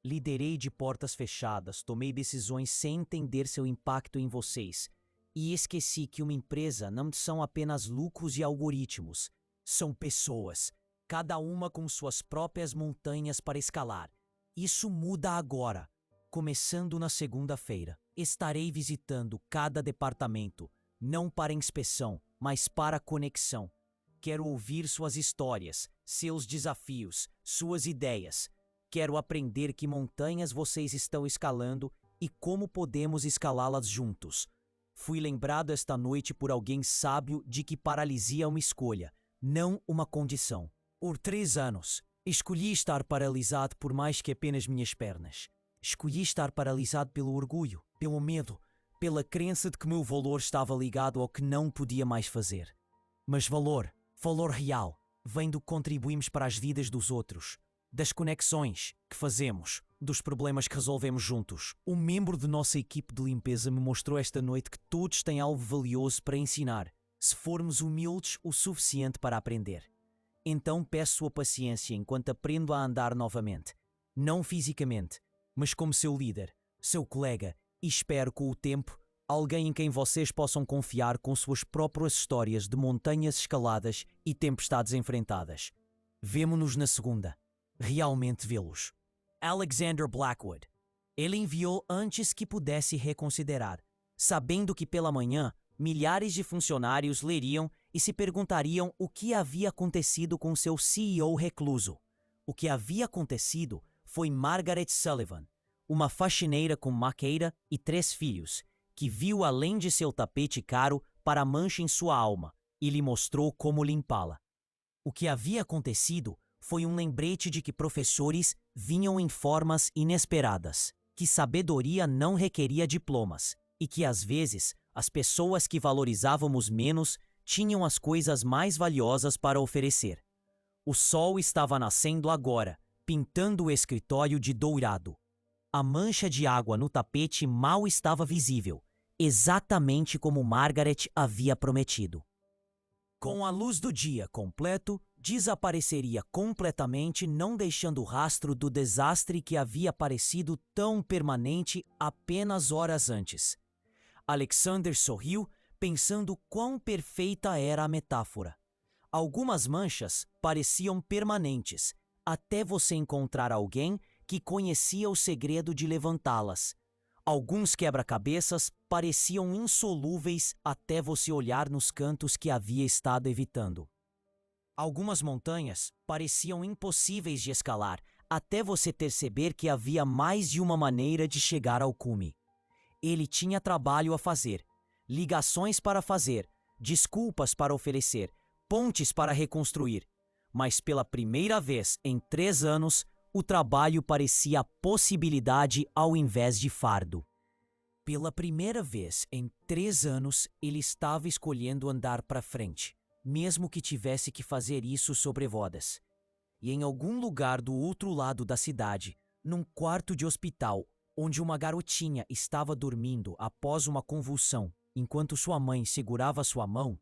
Liderei de portas fechadas, tomei decisões sem entender seu impacto em vocês. E esqueci que uma empresa não são apenas lucros e algoritmos. São pessoas, cada uma com suas próprias montanhas para escalar. Isso muda agora. Começando na segunda-feira, estarei visitando cada departamento, não para inspeção, mas para conexão. Quero ouvir suas histórias, seus desafios, suas ideias. Quero aprender que montanhas vocês estão escalando e como podemos escalá-las juntos. Fui lembrado esta noite por alguém sábio de que paralisia é uma escolha, não uma condição. Por 3 anos, escolhi estar paralisado por mais que apenas minhas pernas. Escolhi estar paralisado pelo orgulho, pelo medo, pela crença de que meu valor estava ligado ao que não podia mais fazer. Mas valor real, vem do que contribuímos para as vidas dos outros, das conexões que fazemos, dos problemas que resolvemos juntos. Um membro de nossa equipe de limpeza me mostrou esta noite que todos têm algo valioso para ensinar, se formos humildes o suficiente para aprender. Então peço sua paciência enquanto aprendo a andar novamente, não fisicamente, mas como seu líder, seu colega, e espero com o tempo alguém em quem vocês possam confiar com suas próprias histórias de montanhas escaladas e tempestades enfrentadas. Vemo-nos na segunda. Realmente vê-los. Alexander Blackwood. Ele enviou antes que pudesse reconsiderar, sabendo que pela manhã milhares de funcionários leriam e se perguntariam o que havia acontecido com seu CEO recluso. O que havia acontecido foi Margaret Sullivan, uma faxineira com maqueira e 3 filhos, que viu além de seu tapete caro para a mancha em sua alma e lhe mostrou como limpá-la. O que havia acontecido foi um lembrete de que professores vinham em formas inesperadas, que sabedoria não requeria diplomas e que às vezes as pessoas que valorizávamos menos tinham as coisas mais valiosas para oferecer. O sol estava nascendo agora, pintando o escritório de dourado. A mancha de água no tapete mal estava visível, exatamente como Margaret havia prometido. Com a luz do dia completo, desapareceria completamente, não deixando rastro do desastre que havia parecido tão permanente apenas horas antes. Alexander sorriu, pensando quão perfeita era a metáfora. Algumas manchas pareciam permanentes, até você encontrar alguém que conhecia o segredo de levantá-las. Alguns quebra-cabeças pareciam insolúveis até você olhar nos cantos que havia estado evitando. Algumas montanhas pareciam impossíveis de escalar, até você perceber que havia mais de uma maneira de chegar ao cume. Ele tinha trabalho a fazer, ligações para fazer, desculpas para oferecer, pontes para reconstruir. Mas pela primeira vez em 3 anos, o trabalho parecia possibilidade ao invés de fardo. Pela primeira vez em 3 anos, ele estava escolhendo andar para frente, mesmo que tivesse que fazer isso sobre rodas. E em algum lugar do outro lado da cidade, num quarto de hospital, onde uma garotinha estava dormindo após uma convulsão, enquanto sua mãe segurava sua mão,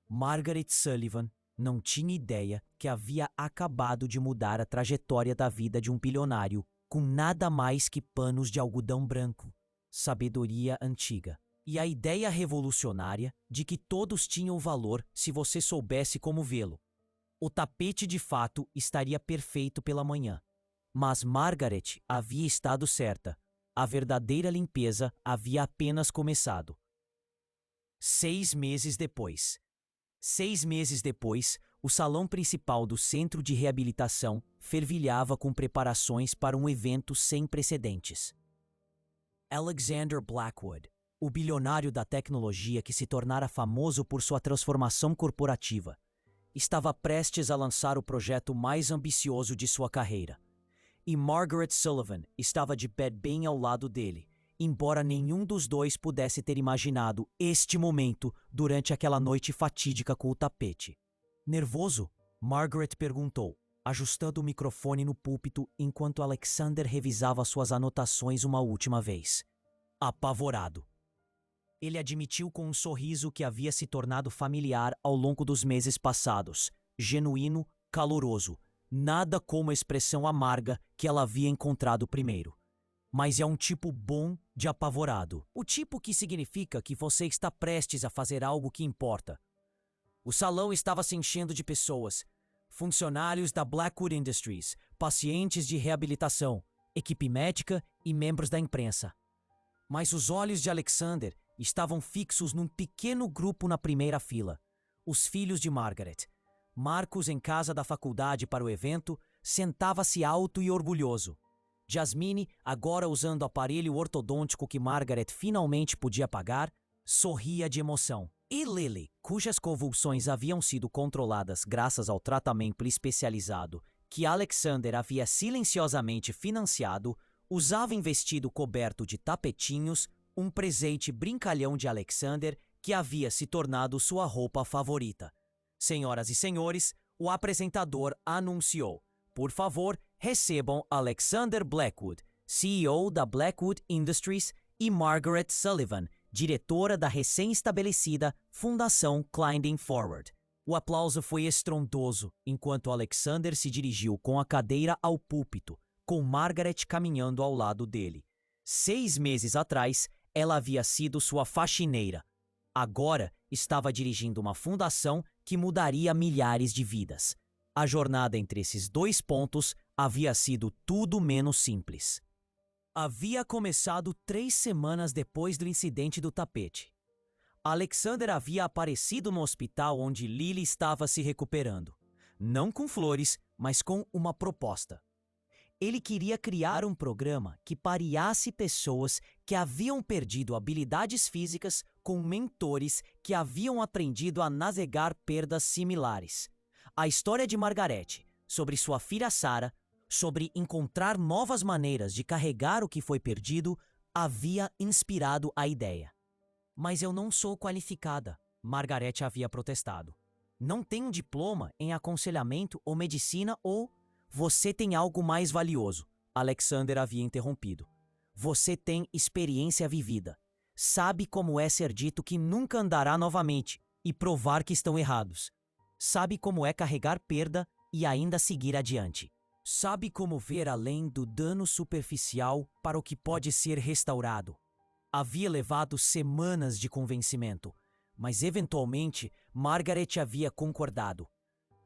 Margaret Sullivan não tinha ideia que havia acabado de mudar a trajetória da vida de um bilionário com nada mais que panos de algodão branco, sabedoria antiga, e a ideia revolucionária de que todos tinham valor se você soubesse como vê-lo. O tapete de fato estaria perfeito pela manhã. Mas Margaret havia estado certa. A verdadeira limpeza havia apenas começado. 6 meses depois. 6 meses depois, o salão principal do centro de reabilitação fervilhava com preparações para um evento sem precedentes. Alexander Blackwood, o bilionário da tecnologia que se tornara famoso por sua transformação corporativa, estava prestes a lançar o projeto mais ambicioso de sua carreira. E Margaret Sullivan estava de pé bem ao lado dele, embora nenhum dos dois pudesse ter imaginado este momento durante aquela noite fatídica com o tapete. Nervoso, Margaret perguntou, ajustando o microfone no púlpito enquanto Alexander revisava suas anotações uma última vez. Apavorado. Ele admitiu com um sorriso que havia se tornado familiar ao longo dos meses passados, genuíno, caloroso, nada como a expressão amarga que ela havia encontrado primeiro. Mas é um tipo bom de apavorado, o tipo que significa que você está prestes a fazer algo que importa. O salão estava se enchendo de pessoas, funcionários da Blackwood Industries, pacientes de reabilitação, equipe médica e membros da imprensa. Mas os olhos de Alexander estavam fixos num pequeno grupo na primeira fila, os filhos de Margaret. Marcus, em casa da faculdade para o evento, sentava-se alto e orgulhoso. Jasmine, agora usando o aparelho ortodôntico que Margaret finalmente podia pagar, sorria de emoção. E Lily, cujas convulsões haviam sido controladas graças ao tratamento especializado que Alexander havia silenciosamente financiado, usava em vestido coberto de tapetinhos um presente brincalhão de Alexander que havia se tornado sua roupa favorita. Senhoras e senhores, o apresentador anunciou: por favor, recebam Alexander Blackwood, CEO da Blackwood Industries, e Margaret Sullivan, diretora da recém-estabelecida Fundação Climbing Forward. O aplauso foi estrondoso enquanto Alexander se dirigiu com a cadeira ao púlpito, com Margaret caminhando ao lado dele. 6 meses atrás, ela havia sido sua faxineira. Agora, estava dirigindo uma fundação que mudaria milhares de vidas. A jornada entre esses dois pontos havia sido tudo menos simples. Havia começado 3 semanas depois do incidente do tapete. Alexander havia aparecido no hospital onde Lily estava se recuperando. Não com flores, mas com uma proposta. Ele queria criar um programa que pareasse pessoas que haviam perdido habilidades físicas com mentores que haviam aprendido a navegar perdas similares. A história de Margaret, sobre sua filha Sarah, sobre encontrar novas maneiras de carregar o que foi perdido, havia inspirado a ideia. Mas eu não sou qualificada, Margaret havia protestado. Não tenho diploma em aconselhamento ou medicina ou... Você tem algo mais valioso, Alexander havia interrompido. Você tem experiência vivida. Sabe como é ser dito que nunca andará novamente e provar que estão errados. Sabe como é carregar perda e ainda seguir adiante. Sabe como ver além do dano superficial para o que pode ser restaurado. Havia levado semanas de convencimento, mas eventualmente Margaret havia concordado.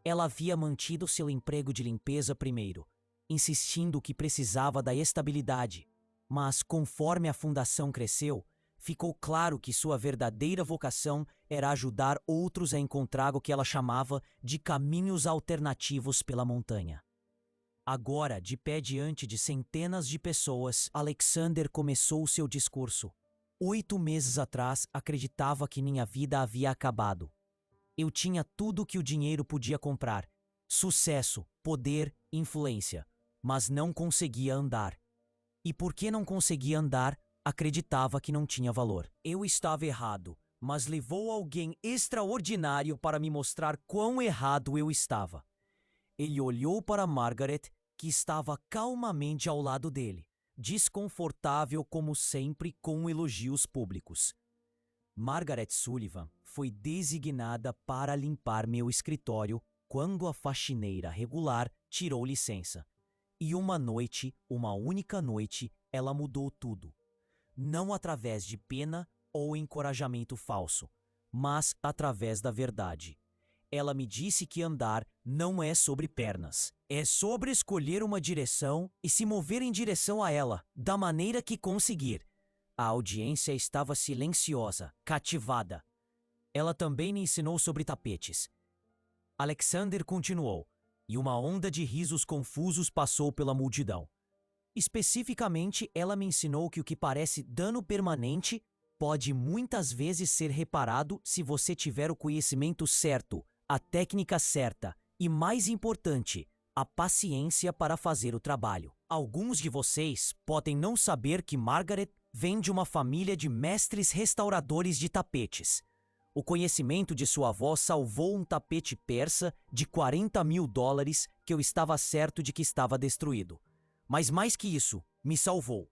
Ela havia mantido seu emprego de limpeza primeiro, insistindo que precisava da estabilidade. Mas, conforme a fundação cresceu, ficou claro que sua verdadeira vocação era ajudar outros a encontrar o que ela chamava de caminhos alternativos pela montanha. Agora, de pé diante de centenas de pessoas, Alexander começou seu discurso. 8 meses atrás, acreditava que minha vida havia acabado. Eu tinha tudo que o dinheiro podia comprar: sucesso, poder, influência, mas não conseguia andar. E porque não conseguia andar, acreditava que não tinha valor. Eu estava errado, mas levou alguém extraordinário para me mostrar quão errado eu estava. Ele olhou para Margaret, que estava calmamente ao lado dele, desconfortável como sempre com elogios públicos. Margaret Sullivan foi designada para limpar meu escritório quando a faxineira regular tirou licença. E uma única noite, ela mudou tudo. Não através de pena ou encorajamento falso, mas através da verdade. Ela me disse que andar não é sobre pernas. É sobre escolher uma direção e se mover em direção a ela, da maneira que conseguir. A audiência estava silenciosa, cativada. Ela também me ensinou sobre tapetes. Alexander continuou, e uma onda de risos confusos passou pela multidão. Especificamente, ela me ensinou que o que parece dano permanente pode muitas vezes ser reparado se você tiver o conhecimento certo, a técnica certa e, mais importante, a paciência para fazer o trabalho. Alguns de vocês podem não saber que Margaret vem de uma família de mestres restauradores de tapetes. O conhecimento de sua avó salvou um tapete persa de $40.000 que eu estava certo de que estava destruído. Mas mais que isso, me salvou.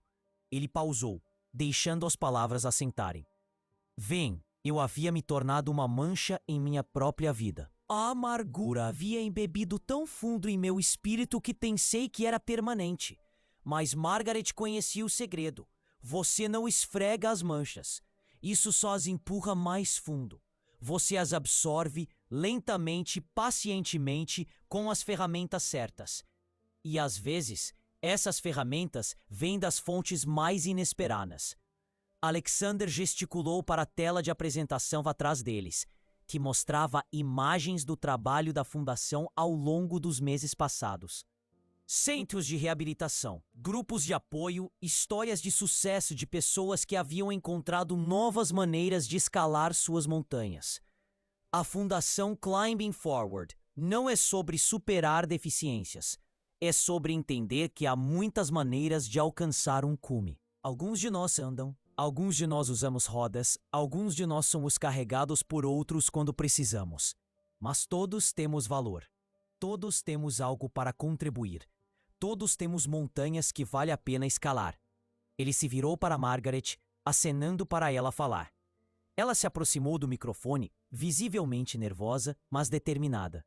Ele pausou, deixando as palavras assentarem. Vem, eu havia me tornado uma mancha em minha própria vida. A amargura havia embebido tão fundo em meu espírito que pensei que era permanente. Mas Margaret conhecia o segredo. Você não esfrega as manchas. Isso só as empurra mais fundo. Você as absorve lentamente, pacientemente, com as ferramentas certas. E às vezes, essas ferramentas vêm das fontes mais inesperadas. Alexander gesticulou para a tela de apresentação atrás deles, que mostrava imagens do trabalho da fundação ao longo dos meses passados. Centros de reabilitação, grupos de apoio, histórias de sucesso de pessoas que haviam encontrado novas maneiras de escalar suas montanhas. A Fundação Climbing Forward não é sobre superar deficiências. É sobre entender que há muitas maneiras de alcançar um cume. Alguns de nós andam, alguns de nós usamos rodas, alguns de nós somos carregados por outros quando precisamos. Mas todos temos valor. Todos temos algo para contribuir. Todos temos montanhas que vale a pena escalar. Ele se virou para Margaret, acenando para ela falar. Ela se aproximou do microfone, visivelmente nervosa, mas determinada.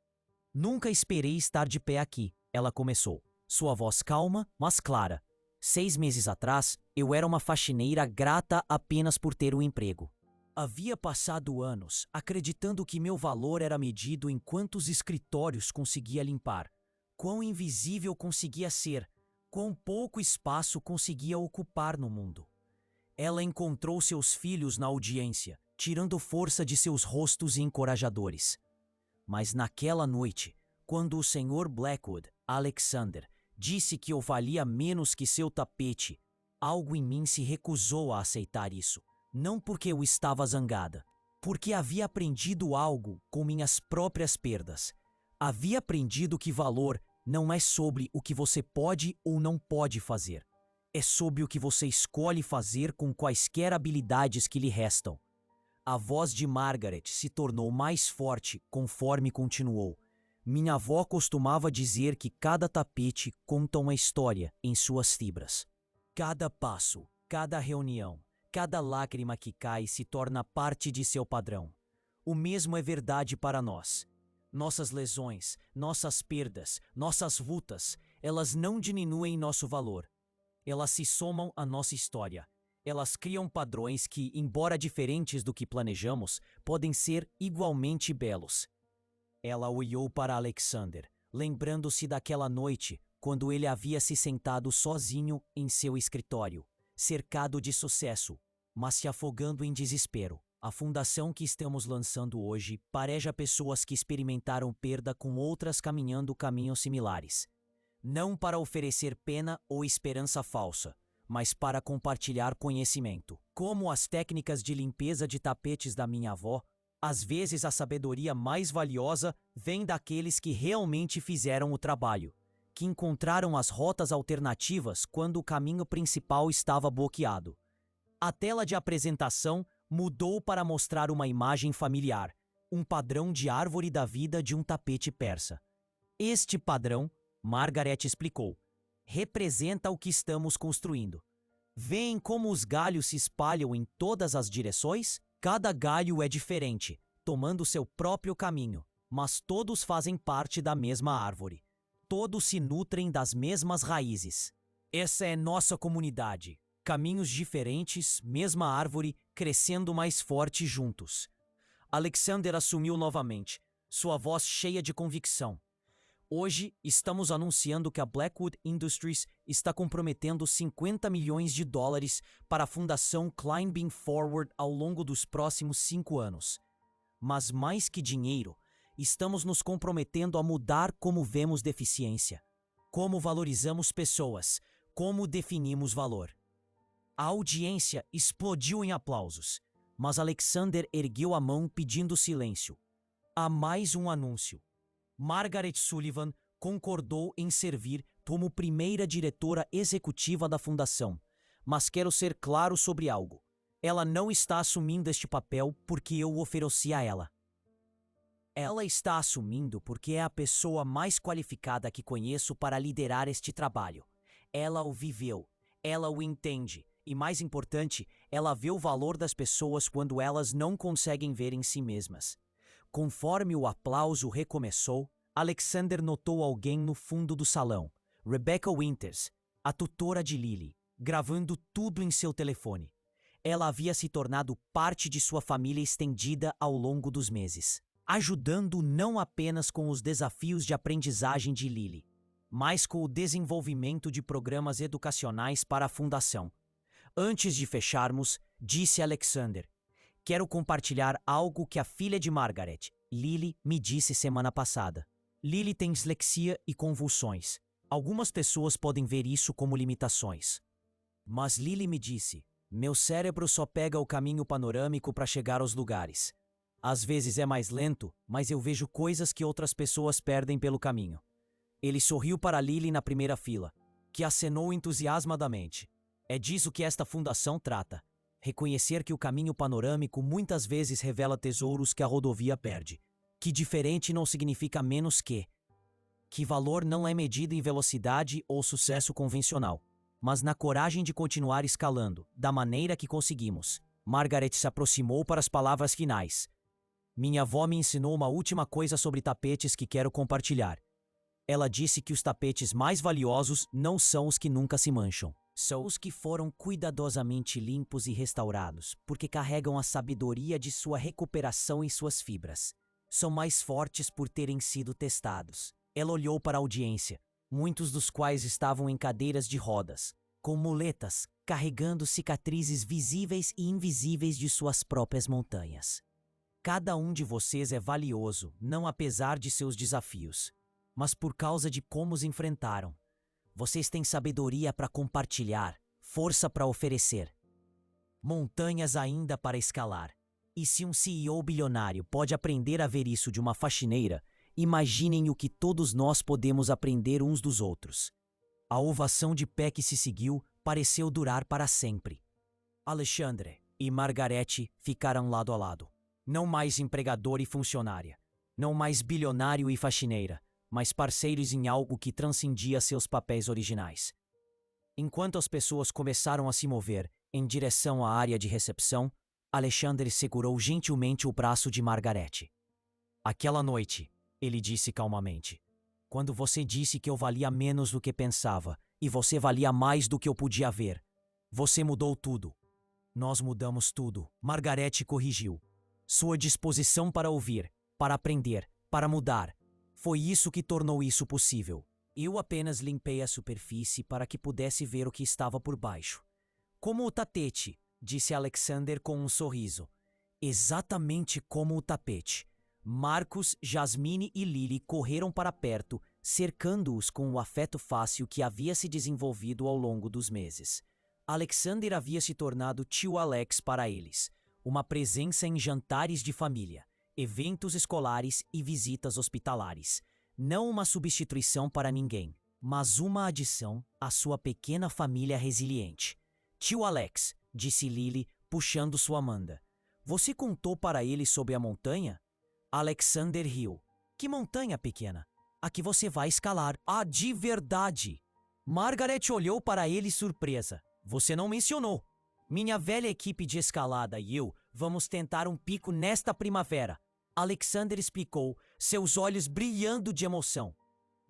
Nunca esperei estar de pé aqui, ela começou. Sua voz calma, mas clara. 6 meses atrás, eu era uma faxineira grata apenas por ter um emprego. Havia passado anos acreditando que meu valor era medido em quantos escritórios conseguia limpar. Quão invisível conseguia ser, quão pouco espaço conseguia ocupar no mundo. Ela encontrou seus filhos na audiência, tirando força de seus rostos encorajadores. Mas naquela noite, quando o Sr. Blackwood, Alexander, disse que eu valia menos que seu tapete, algo em mim se recusou a aceitar isso. Não porque eu estava zangada, porque havia aprendido algo com minhas próprias perdas. Havia aprendido que valor não é sobre o que você pode ou não pode fazer. É sobre o que você escolhe fazer com quaisquer habilidades que lhe restam. A voz de Margaret se tornou mais forte conforme continuou. Minha avó costumava dizer que cada tapete conta uma história em suas fibras. Cada passo, cada reunião, cada lágrima que cai se torna parte de seu padrão. O mesmo é verdade para nós. Nossas lesões, nossas perdas, nossas lutas, elas não diminuem nosso valor. Elas se somam à nossa história. Elas criam padrões que, embora diferentes do que planejamos, podem ser igualmente belos. Ela olhou para Alexander, lembrando-se daquela noite, quando ele havia se sentado sozinho em seu escritório, cercado de sucesso, mas se afogando em desespero. A fundação que estamos lançando hoje pareja pessoas que experimentaram perda com outras caminhando caminhos similares. Não para oferecer pena ou esperança falsa, mas para compartilhar conhecimento. Como as técnicas de limpeza de tapetes da minha avó, às vezes a sabedoria mais valiosa vem daqueles que realmente fizeram o trabalho, que encontraram as rotas alternativas quando o caminho principal estava bloqueado. A tela de apresentação mudou para mostrar uma imagem familiar, um padrão de árvore da vida de um tapete persa. Este padrão, Margaret explicou, representa o que estamos construindo. Veem como os galhos se espalham em todas as direções? Cada galho é diferente, tomando seu próprio caminho, mas todos fazem parte da mesma árvore. Todos se nutrem das mesmas raízes. Essa é nossa comunidade. Caminhos diferentes, mesma árvore, crescendo mais forte juntos. Alexander assumiu novamente. sua voz cheia de convicção. Hoje, estamos anunciando que a Blackwood Industries está comprometendo 50 milhões de dólares para a fundação Climbing Forward ao longo dos próximos 5 anos. Mas mais que dinheiro, estamos nos comprometendo a mudar como vemos deficiência, como valorizamos pessoas, como definimos valor. A audiência explodiu em aplausos, mas Alexander ergueu a mão pedindo silêncio. Há mais um anúncio. Margaret Sullivan concordou em servir como primeira diretora executiva da fundação, mas quero ser claro sobre algo. Ela não está assumindo este papel porque eu o ofereci a ela. Ela está assumindo porque é a pessoa mais qualificada que conheço para liderar este trabalho. Ela o viveu, ela o entende e, mais importante, ela vê o valor das pessoas quando elas não conseguem ver em si mesmas. Conforme o aplauso recomeçou, Alexander notou alguém no fundo do salão, Rebecca Winters, a tutora de Lily, gravando tudo em seu telefone. Ela havia se tornado parte de sua família estendida ao longo dos meses, ajudando não apenas com os desafios de aprendizagem de Lily, mas com o desenvolvimento de programas educacionais para a fundação. Antes de fecharmos, disse Alexander, quero compartilhar algo que a filha de Margaret, Lily, me disse semana passada. Lily tem dislexia e convulsões. Algumas pessoas podem ver isso como limitações. Mas Lily me disse, meu cérebro só pega o caminho panorâmico para chegar aos lugares. Às vezes é mais lento, mas eu vejo coisas que outras pessoas perdem pelo caminho. Ele sorriu para Lily na primeira fila, que acenou entusiasmadamente. É disso que esta fundação trata. Reconhecer que o caminho panorâmico muitas vezes revela tesouros que a rodovia perde. Que diferente não significa menos que. Que valor não é medido em velocidade ou sucesso convencional, mas na coragem de continuar escalando, da maneira que conseguimos. Margaret se aproximou para as palavras finais. Minha avó me ensinou uma última coisa sobre tapetes que quero compartilhar. Ela disse que os tapetes mais valiosos não são os que nunca se mancham. São os que foram cuidadosamente limpos e restaurados, porque carregam a sabedoria de sua recuperação em suas fibras. São mais fortes por terem sido testados. Ela olhou para a audiência, muitos dos quais estavam em cadeiras de rodas, com muletas, carregando cicatrizes visíveis e invisíveis de suas próprias montanhas. Cada um de vocês é valioso, não apesar de seus desafios, mas por causa de como os enfrentaram. Vocês têm sabedoria para compartilhar, força para oferecer. Montanhas ainda para escalar. E se um CEO bilionário pode aprender a ver isso de uma faxineira, imaginem o que todos nós podemos aprender uns dos outros. A ovação de pé que se seguiu pareceu durar para sempre. Alexandre e Margarete ficaram lado a lado. Não mais empregador e funcionária. Não mais bilionário e faxineira, mas parceiros em algo que transcendia seus papéis originais. Enquanto as pessoas começaram a se mover em direção à área de recepção, Alexander segurou gentilmente o braço de Margaret. Aquela noite, ele disse calmamente, quando você disse que eu valia menos do que pensava e você valia mais do que eu podia ver, você mudou tudo. Nós mudamos tudo, Margaret corrigiu. Sua disposição para ouvir, para aprender, para mudar, foi isso que tornou isso possível. Eu apenas limpei a superfície para que pudesse ver o que estava por baixo. Como o tapete, disse Alexander com um sorriso. Exatamente como o tapete. Marcus, Jasmine e Lily correram para perto, cercando-os com o afeto fácil que havia se desenvolvido ao longo dos meses. Alexander havia se tornado tio Alex para eles, uma presença em jantares de família, eventos escolares e visitas hospitalares. Não uma substituição para ninguém, mas uma adição à sua pequena família resiliente. Tio Alex, disse Lily, puxando sua manda. Você contou para ele sobre a montanha? Alexander riu. Que montanha, pequena? A que você vai escalar. Ah, de verdade! Margaret olhou para ele surpresa. Você não mencionou. Minha velha equipe de escalada e eu vamos tentar um pico nesta primavera. Alexander explicou, seus olhos brilhando de emoção.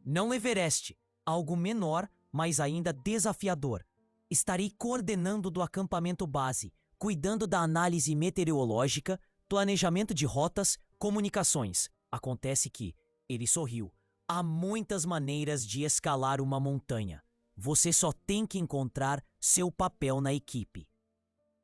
Não Everest, algo menor, mas ainda desafiador. Estarei coordenando do acampamento base, cuidando da análise meteorológica, planejamento de rotas, comunicações. Acontece que, ele sorriu, há muitas maneiras de escalar uma montanha. Você só tem que encontrar seu papel na equipe.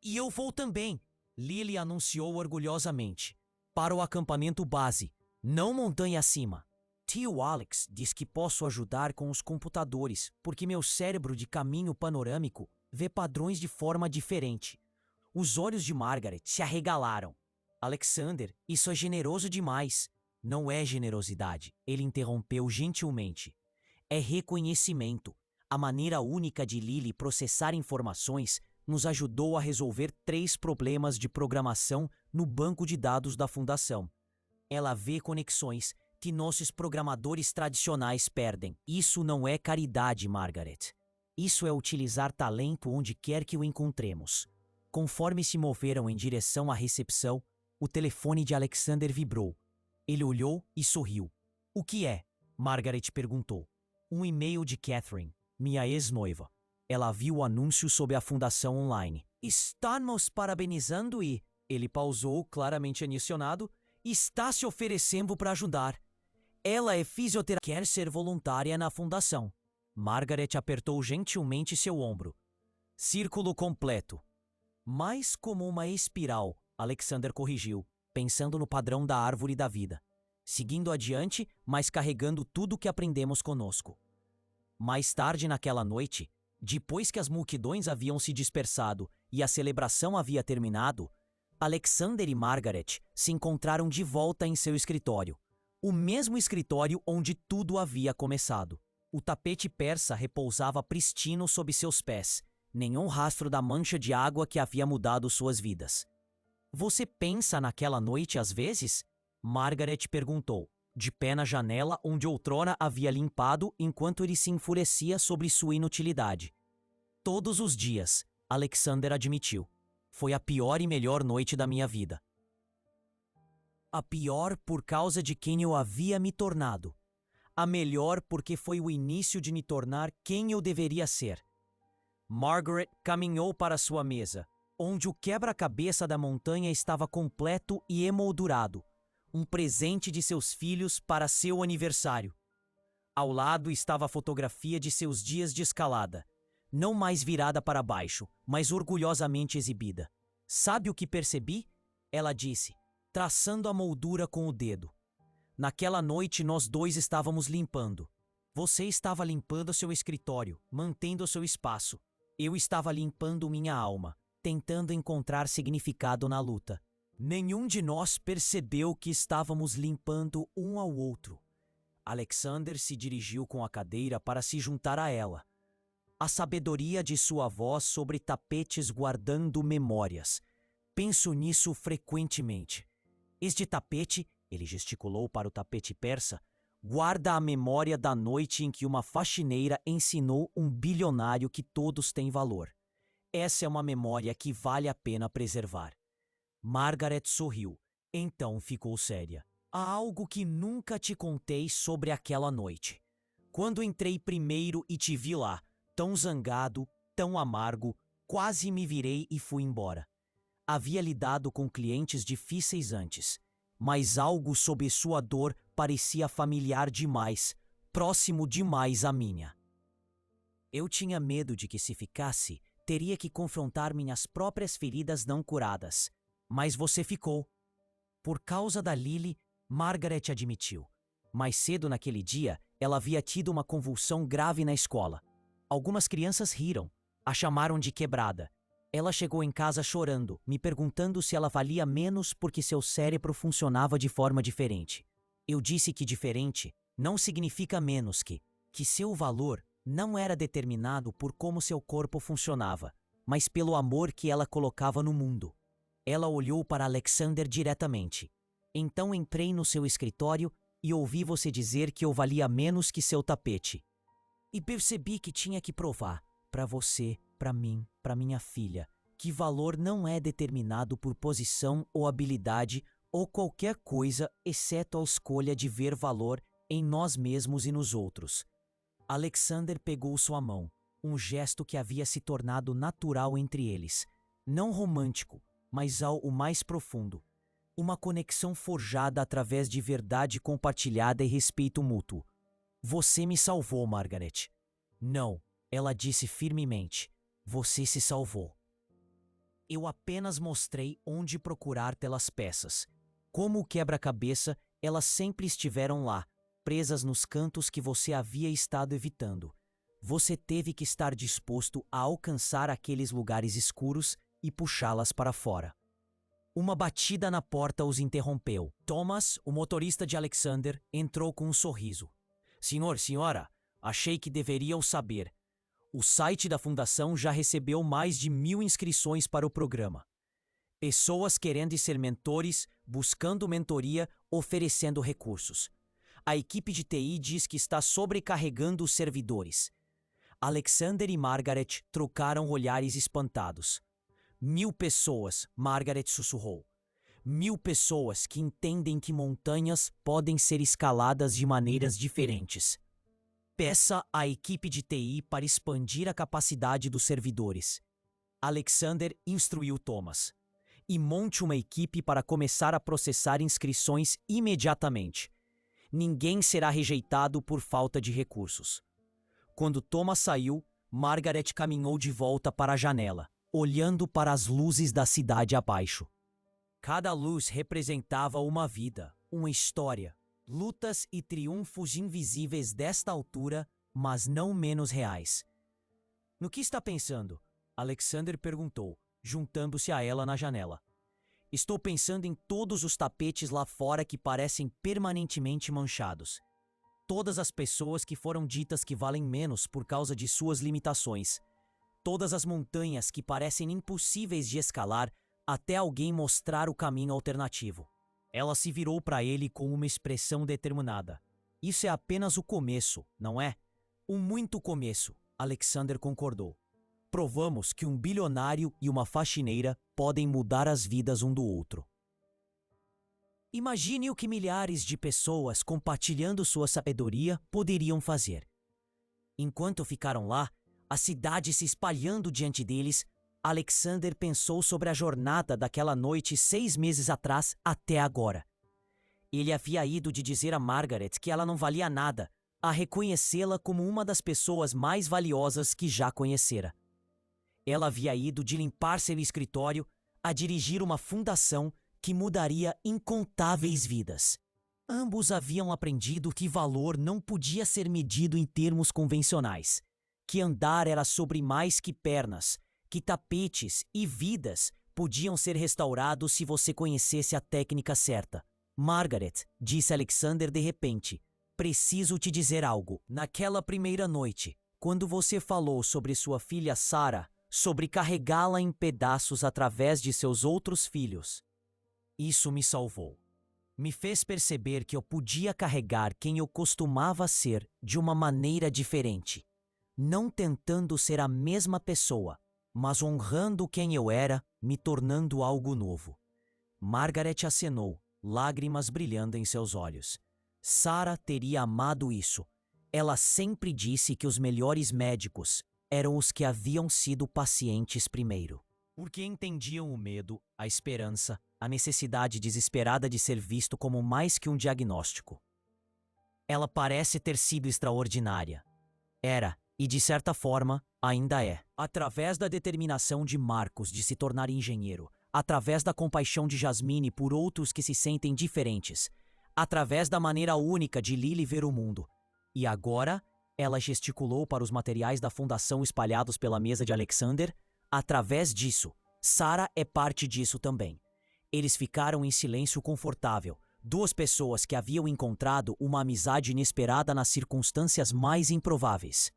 E eu vou também, Lily anunciou orgulhosamente. Para o acampamento base, não montanha acima. Tio Alex diz que posso ajudar com os computadores, porque meu cérebro de caminho panorâmico vê padrões de forma diferente. Os olhos de Margaret se arregalaram. Alexander, isso é generoso demais. Não é generosidade, ele interrompeu gentilmente. É reconhecimento. A maneira única de Lily processar informações nos ajudou a resolver 3 problemas de programação no banco de dados da Fundação. Ela vê conexões que nossos programadores tradicionais perdem. Isso não é caridade, Margaret. Isso é utilizar talento onde quer que o encontremos. Conforme se moveram em direção à recepção, o telefone de Alexander vibrou. Ele olhou e sorriu. O que é? Margaret perguntou. Um e-mail de Catherine, minha ex-noiva. Ela viu o anúncio sobre a fundação online. Estamos parabenizando e... Ele pausou, claramente emocionado. Está se oferecendo para ajudar. Ela é fisioterapeuta. Quer ser voluntária na fundação. Margaret apertou gentilmente seu ombro. Círculo completo. Mais como uma espiral, Alexander corrigiu, pensando no padrão da árvore da vida. Seguindo adiante, mas carregando tudo o que aprendemos conosco. Mais tarde naquela noite, depois que as multidões haviam se dispersado e a celebração havia terminado, Alexander e Margaret se encontraram de volta em seu escritório. O mesmo escritório onde tudo havia começado. O tapete persa repousava pristino sob seus pés. Nenhum rastro da mancha de água que havia mudado suas vidas. Você pensa naquela noite às vezes? Margaret perguntou, de pé na janela onde outrora havia limpado enquanto ele se enfurecia sobre sua inutilidade. Todos os dias, Alexander admitiu. Foi a pior e melhor noite da minha vida. A pior por causa de quem eu havia me tornado. A melhor porque foi o início de me tornar quem eu deveria ser. Margaret caminhou para sua mesa, onde o quebra-cabeça da montanha estava completo e emoldurado, um presente de seus filhos para seu aniversário. Ao lado estava a fotografia de seus dias de escalada, não mais virada para baixo, mas orgulhosamente exibida. Sabe o que percebi? Ela disse, traçando a moldura com o dedo. Naquela noite nós dois estávamos limpando. Você estava limpando seu escritório, mantendo seu espaço. Eu estava limpando minha alma, tentando encontrar significado na luta. Nenhum de nós percebeu que estávamos limpando um ao outro. Alexander se dirigiu com a cadeira para se juntar a ela. A sabedoria de sua voz sobre tapetes guardando memórias. Penso nisso frequentemente. Este tapete, ele gesticulou para o tapete persa, guarda a memória da noite em que uma faxineira ensinou um bilionário que todos têm valor. Essa é uma memória que vale a pena preservar. Margaret sorriu, então ficou séria. Há algo que nunca te contei sobre aquela noite. Quando entrei primeiro e te vi lá, tão zangado, tão amargo, quase me virei e fui embora. Havia lidado com clientes difíceis antes, mas algo sob sua dor parecia familiar demais, próximo demais à minha. Eu tinha medo de que se ficasse, teria que confrontar minhas próprias feridas não curadas. Mas você ficou. Por causa da Lily, Margaret admitiu. Mais cedo naquele dia, ela havia tido uma convulsão grave na escola. Algumas crianças riram, a chamaram de quebrada. Ela chegou em casa chorando, me perguntando se ela valia menos porque seu cérebro funcionava de forma diferente. Eu disse que diferente não significa menos que seu valor não era determinado por como seu corpo funcionava, mas pelo amor que ela colocava no mundo. Ela olhou para Alexander diretamente. Então entrei no seu escritório e ouvi você dizer que eu valia menos que seu tapete. E percebi que tinha que provar, para você, para mim, para minha filha, que valor não é determinado por posição ou habilidade ou qualquer coisa exceto a escolha de ver valor em nós mesmos e nos outros. Alexander pegou sua mão, um gesto que havia se tornado natural entre eles, não romântico, mas o mais profundo. Uma conexão forjada através de verdade compartilhada e respeito mútuo. Você me salvou, Margaret. Não, ela disse firmemente. Você se salvou. Eu apenas mostrei onde procurar pelas peças. Como o quebra-cabeça, elas sempre estiveram lá, presas nos cantos que você havia estado evitando. Você teve que estar disposto a alcançar aqueles lugares escuros e puxá-las para fora. Uma batida na porta os interrompeu. Thomas, o motorista de Alexander, entrou com um sorriso. Senhora, achei que deveriam saber. O site da fundação já recebeu mais de 1.000 inscrições para o programa. Pessoas querendo ser mentores, buscando mentoria, oferecendo recursos. A equipe de TI diz que está sobrecarregando os servidores. Alexander e Margaret trocaram olhares espantados. 1.000 pessoas, Margaret sussurrou. 1.000 pessoas que entendem que montanhas podem ser escaladas de maneiras diferentes. Peça à equipe de TI para expandir a capacidade dos servidores. Alexander instruiu Thomas. E monte uma equipe para começar a processar inscrições imediatamente. Ninguém será rejeitado por falta de recursos. Quando Thomas saiu, Margaret caminhou de volta para a janela, olhando para as luzes da cidade abaixo. Cada luz representava uma vida, uma história, lutas e triunfos invisíveis desta altura, mas não menos reais. No que está pensando? Alexander perguntou, juntando-se a ela na janela. Estou pensando em todos os tapetes lá fora que parecem permanentemente manchados. Todas as pessoas que foram ditas que valem menos por causa de suas limitações. Todas as montanhas que parecem impossíveis de escalar até alguém mostrar o caminho alternativo. Ela se virou para ele com uma expressão determinada. Isso é apenas o começo, não é? Um muito começo, Alexander concordou. Provamos que um bilionário e uma faxineira podem mudar as vidas um do outro. Imagine o que milhares de pessoas compartilhando sua sabedoria poderiam fazer. Enquanto ficaram lá, a cidade se espalhando diante deles, Alexander pensou sobre a jornada daquela noite 6 meses atrás até agora. Ele havia ido de dizer a Margaret que ela não valia nada, a reconhecê-la como uma das pessoas mais valiosas que já conhecera. Ela havia ido de limpar seu escritório a dirigir uma fundação que mudaria incontáveis vidas. Ambos haviam aprendido que valor não podia ser medido em termos convencionais, que andar era sobre mais que pernas, que tapetes e vidas podiam ser restaurados se você conhecesse a técnica certa. Margaret, disse Alexander de repente, preciso te dizer algo. Naquela primeira noite, quando você falou sobre sua filha Sarah, sobre carregá-la em pedaços através de seus outros filhos, isso me salvou. Me fez perceber que eu podia carregar quem eu costumava ser de uma maneira diferente, não tentando ser a mesma pessoa, mas honrando quem eu era, me tornando algo novo. Margaret acenou, lágrimas brilhando em seus olhos. Sarah teria amado isso. Ela sempre disse que os melhores médicos eram os que haviam sido pacientes primeiro. Porque entendiam o medo, a esperança, a necessidade desesperada de ser visto como mais que um diagnóstico. Ela parece ter sido extraordinária. Era, e de certa forma, ainda é. Através da determinação de Marcos de se tornar engenheiro, através da compaixão de Jasmine por outros que se sentem diferentes, através da maneira única de Lily ver o mundo. E agora, ela gesticulou para os materiais da fundação espalhados pela mesa de Alexander. Através disso, Sarah é parte disso também. Eles ficaram em silêncio confortável, duas pessoas que haviam encontrado uma amizade inesperada nas circunstâncias mais improváveis.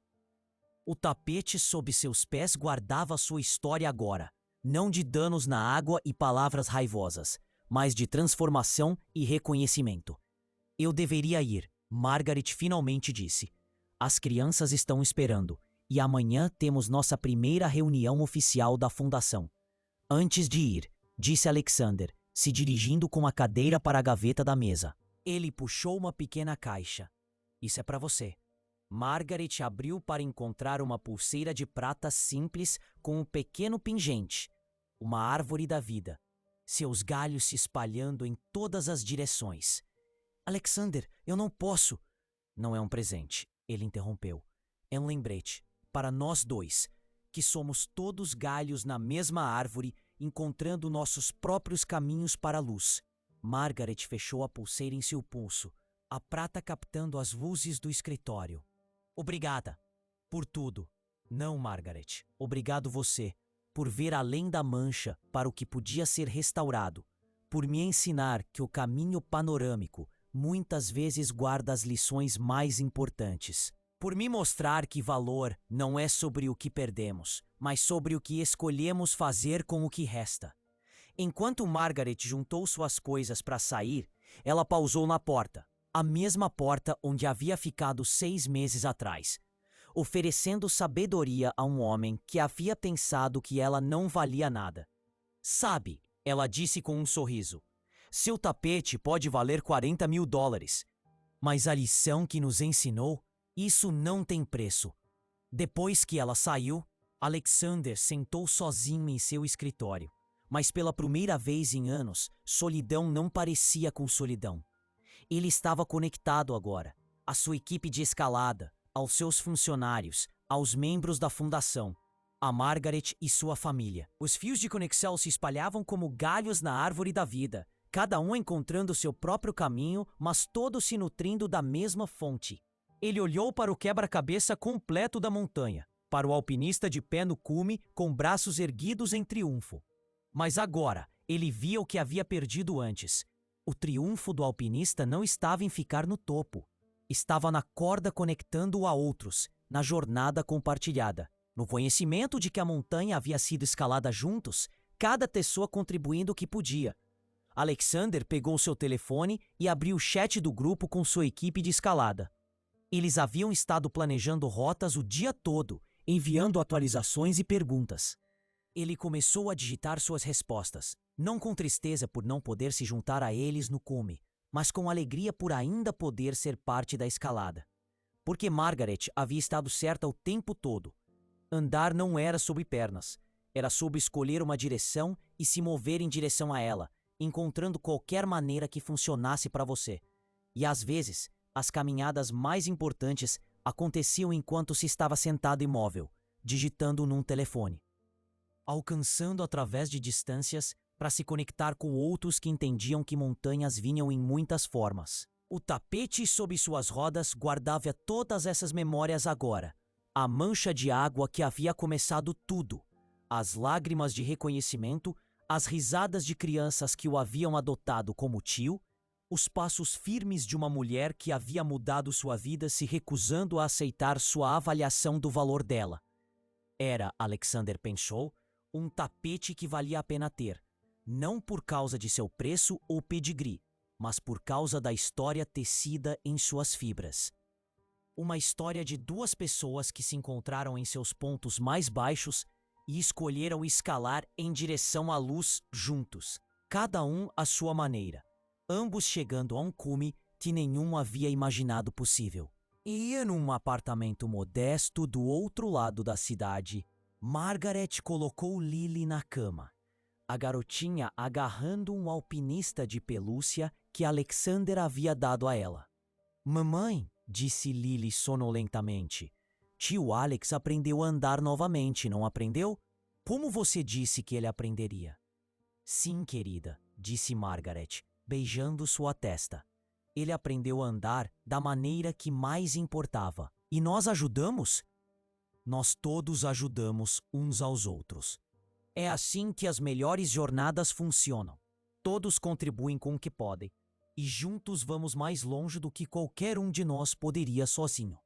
O tapete sob seus pés guardava sua história agora, não de danos na água e palavras raivosas, mas de transformação e reconhecimento. Eu deveria ir, Margaret finalmente disse. As crianças estão esperando, e amanhã temos nossa primeira reunião oficial da fundação. Antes de ir, disse Alexander, se dirigindo com a cadeira para a gaveta da mesa. Ele puxou uma pequena caixa. Isso é para você. Margaret abriu para encontrar uma pulseira de prata simples com um pequeno pingente, uma árvore da vida. seus galhos se espalhando em todas as direções. Alexander, eu não posso. Não é um presente, ele interrompeu. É um lembrete, para nós dois, que somos todos galhos na mesma árvore, encontrando nossos próprios caminhos para a luz. Margaret fechou a pulseira em seu pulso, a prata captando as luzes do escritório. Obrigada por tudo. Não, Margaret. Obrigado você, por ver além da mancha para o que podia ser restaurado, por me ensinar que o caminho panorâmico muitas vezes guarda as lições mais importantes, por me mostrar que valor não é sobre o que perdemos, mas sobre o que escolhemos fazer com o que resta. Enquanto Margaret juntou suas coisas para sair, ela pausou na porta, a mesma porta onde havia ficado 6 meses atrás, oferecendo sabedoria a um homem que havia pensado que ela não valia nada. Sabe, ela disse com um sorriso, seu tapete pode valer $40 mil, mas a lição que nos ensinou, isso não tem preço. Depois que ela saiu, Alexander sentou sozinho em seu escritório. Mas pela primeira vez em anos, solidão não parecia com solidão. Ele estava conectado agora, à sua equipe de escalada, aos seus funcionários, aos membros da fundação, a Margaret e sua família. Os fios de conexão se espalhavam como galhos na árvore da vida, cada um encontrando seu próprio caminho, mas todos se nutrindo da mesma fonte. Ele olhou para o quebra-cabeça completo da montanha, para o alpinista de pé no cume com braços erguidos em triunfo. Mas agora, ele via o que havia perdido antes. O triunfo do alpinista não estava em ficar no topo. Estava na corda conectando-o a outros, na jornada compartilhada, no conhecimento de que a montanha havia sido escalada juntos, cada pessoa contribuindo o que podia. Alexander pegou seu telefone e abriu o chat do grupo com sua equipe de escalada. Eles haviam estado planejando rotas o dia todo, enviando atualizações e perguntas. Ele começou a digitar suas respostas, não com tristeza por não poder se juntar a eles no cume, mas com alegria por ainda poder ser parte da escalada. Porque Margaret havia estado certa o tempo todo. Andar não era sobre pernas, era sobre escolher uma direção e se mover em direção a ela, encontrando qualquer maneira que funcionasse para você. E às vezes, as caminhadas mais importantes aconteciam enquanto se estava sentado imóvel, digitando num telefone. Alcançando através de distâncias para se conectar com outros que entendiam que montanhas vinham em muitas formas. O tapete sob suas rodas guardava todas essas memórias agora. A mancha de água que havia começado tudo, as lágrimas de reconhecimento, as risadas de crianças que o haviam adotado como tio, os passos firmes de uma mulher que havia mudado sua vida se recusando a aceitar sua avaliação do valor dela. Era, Alexander pensou, um tapete que valia a pena ter, não por causa de seu preço ou pedigree, mas por causa da história tecida em suas fibras. Uma história de 2 pessoas que se encontraram em seus pontos mais baixos e escolheram escalar em direção à luz juntos, cada um à sua maneira, ambos chegando a um cume que nenhum havia imaginado possível. E num apartamento modesto do outro lado da cidade, Margaret colocou Lily na cama, a garotinha agarrando um alpinista de pelúcia que Alexander havia dado a ela. Mamãe, disse Lily sonolentamente, tio Alex aprendeu a andar novamente, não aprendeu? Como você disse que ele aprenderia? Sim, querida, disse Margaret, beijando sua testa. Ele aprendeu a andar da maneira que mais importava. E nós ajudamos? Nós todos ajudamos uns aos outros. É assim que as melhores jornadas funcionam. Todos contribuem com o que podem, e juntos vamos mais longe do que qualquer um de nós poderia sozinho.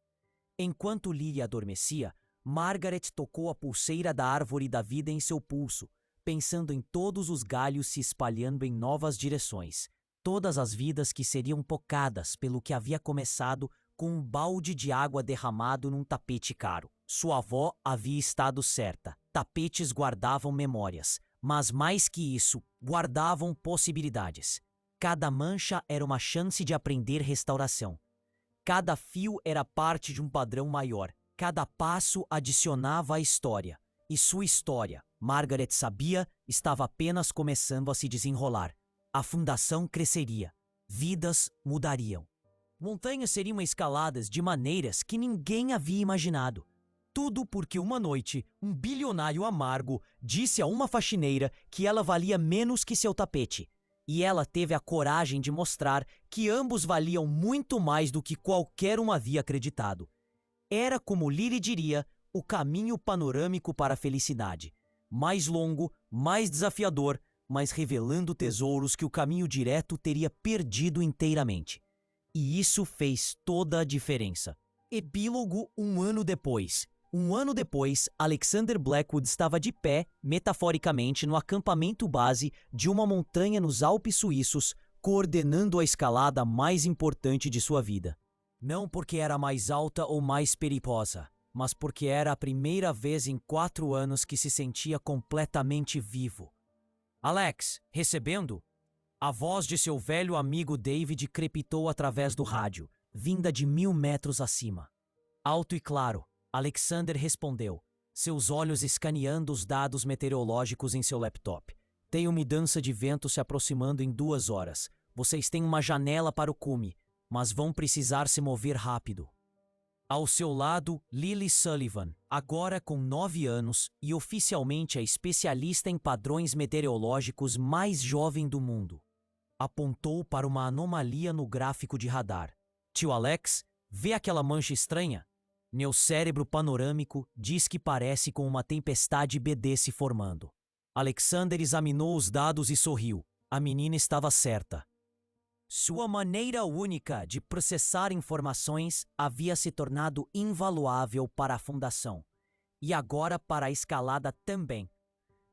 Enquanto Lily adormecia, Margaret tocou a pulseira da árvore da vida em seu pulso, pensando em todos os galhos se espalhando em novas direções, todas as vidas que seriam tocadas pelo que havia começado com um balde de água derramado num tapete caro. Sua avó havia estado certa. Tapetes guardavam memórias, mas mais que isso, guardavam possibilidades. Cada mancha era uma chance de aprender restauração. Cada fio era parte de um padrão maior. Cada passo adicionava à história. E sua história, Margaret sabia, estava apenas começando a se desenrolar. A fundação cresceria. Vidas mudariam. Montanhas seriam escaladas de maneiras que ninguém havia imaginado. Tudo porque uma noite, um bilionário amargo disse a uma faxineira que ela valia menos que seu tapete. E ela teve a coragem de mostrar que ambos valiam muito mais do que qualquer um havia acreditado. Era, como Lily diria, o caminho panorâmico para a felicidade. Mais longo, mais desafiador, mas revelando tesouros que o caminho direto teria perdido inteiramente. E isso fez toda a diferença. Epílogo 1 ano depois. 1 ano depois, Alexander Blackwood estava de pé, metaforicamente, no acampamento base de uma montanha nos Alpes suíços, coordenando a escalada mais importante de sua vida. Não porque era mais alta ou mais perigosa, mas porque era a primeira vez em 4 anos que se sentia completamente vivo. Alex, recebendo? A voz de seu velho amigo David crepitou através do rádio, vinda de 1000 metros acima. Alto e claro, Alexander respondeu, seus olhos escaneando os dados meteorológicos em seu laptop. Tem uma mudança de vento se aproximando em 2 horas. Vocês têm uma janela para o cume, mas vão precisar se mover rápido. Ao seu lado, Lily Sullivan, agora com 9 anos e oficialmente a especialista em padrões meteorológicos mais jovem do mundo. Apontou para uma anomalia no gráfico de radar. Tio Alex, vê aquela mancha estranha? Meu cérebro panorâmico diz que parece com uma tempestade BD se formando. Alexander examinou os dados e sorriu. A menina estava certa. Sua maneira única de processar informações havia se tornado invaluável para a fundação. E agora para a escalada também.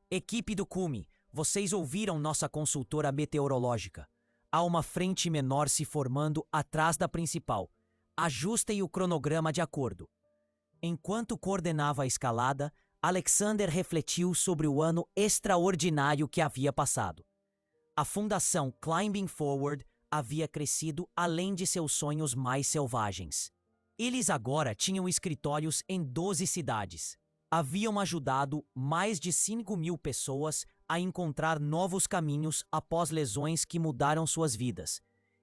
Equipe do cume, vocês ouviram nossa consultora meteorológica. Há uma frente menor se formando atrás da principal. Ajustem o cronograma de acordo. Enquanto coordenava a escalada, Alexander refletiu sobre o ano extraordinário que havia passado. A fundação Climbing Forward havia crescido além de seus sonhos mais selvagens. Eles agora tinham escritórios em 12 cidades. Haviam ajudado mais de 5.000 pessoas a encontrar novos caminhos após lesões que mudaram suas vidas.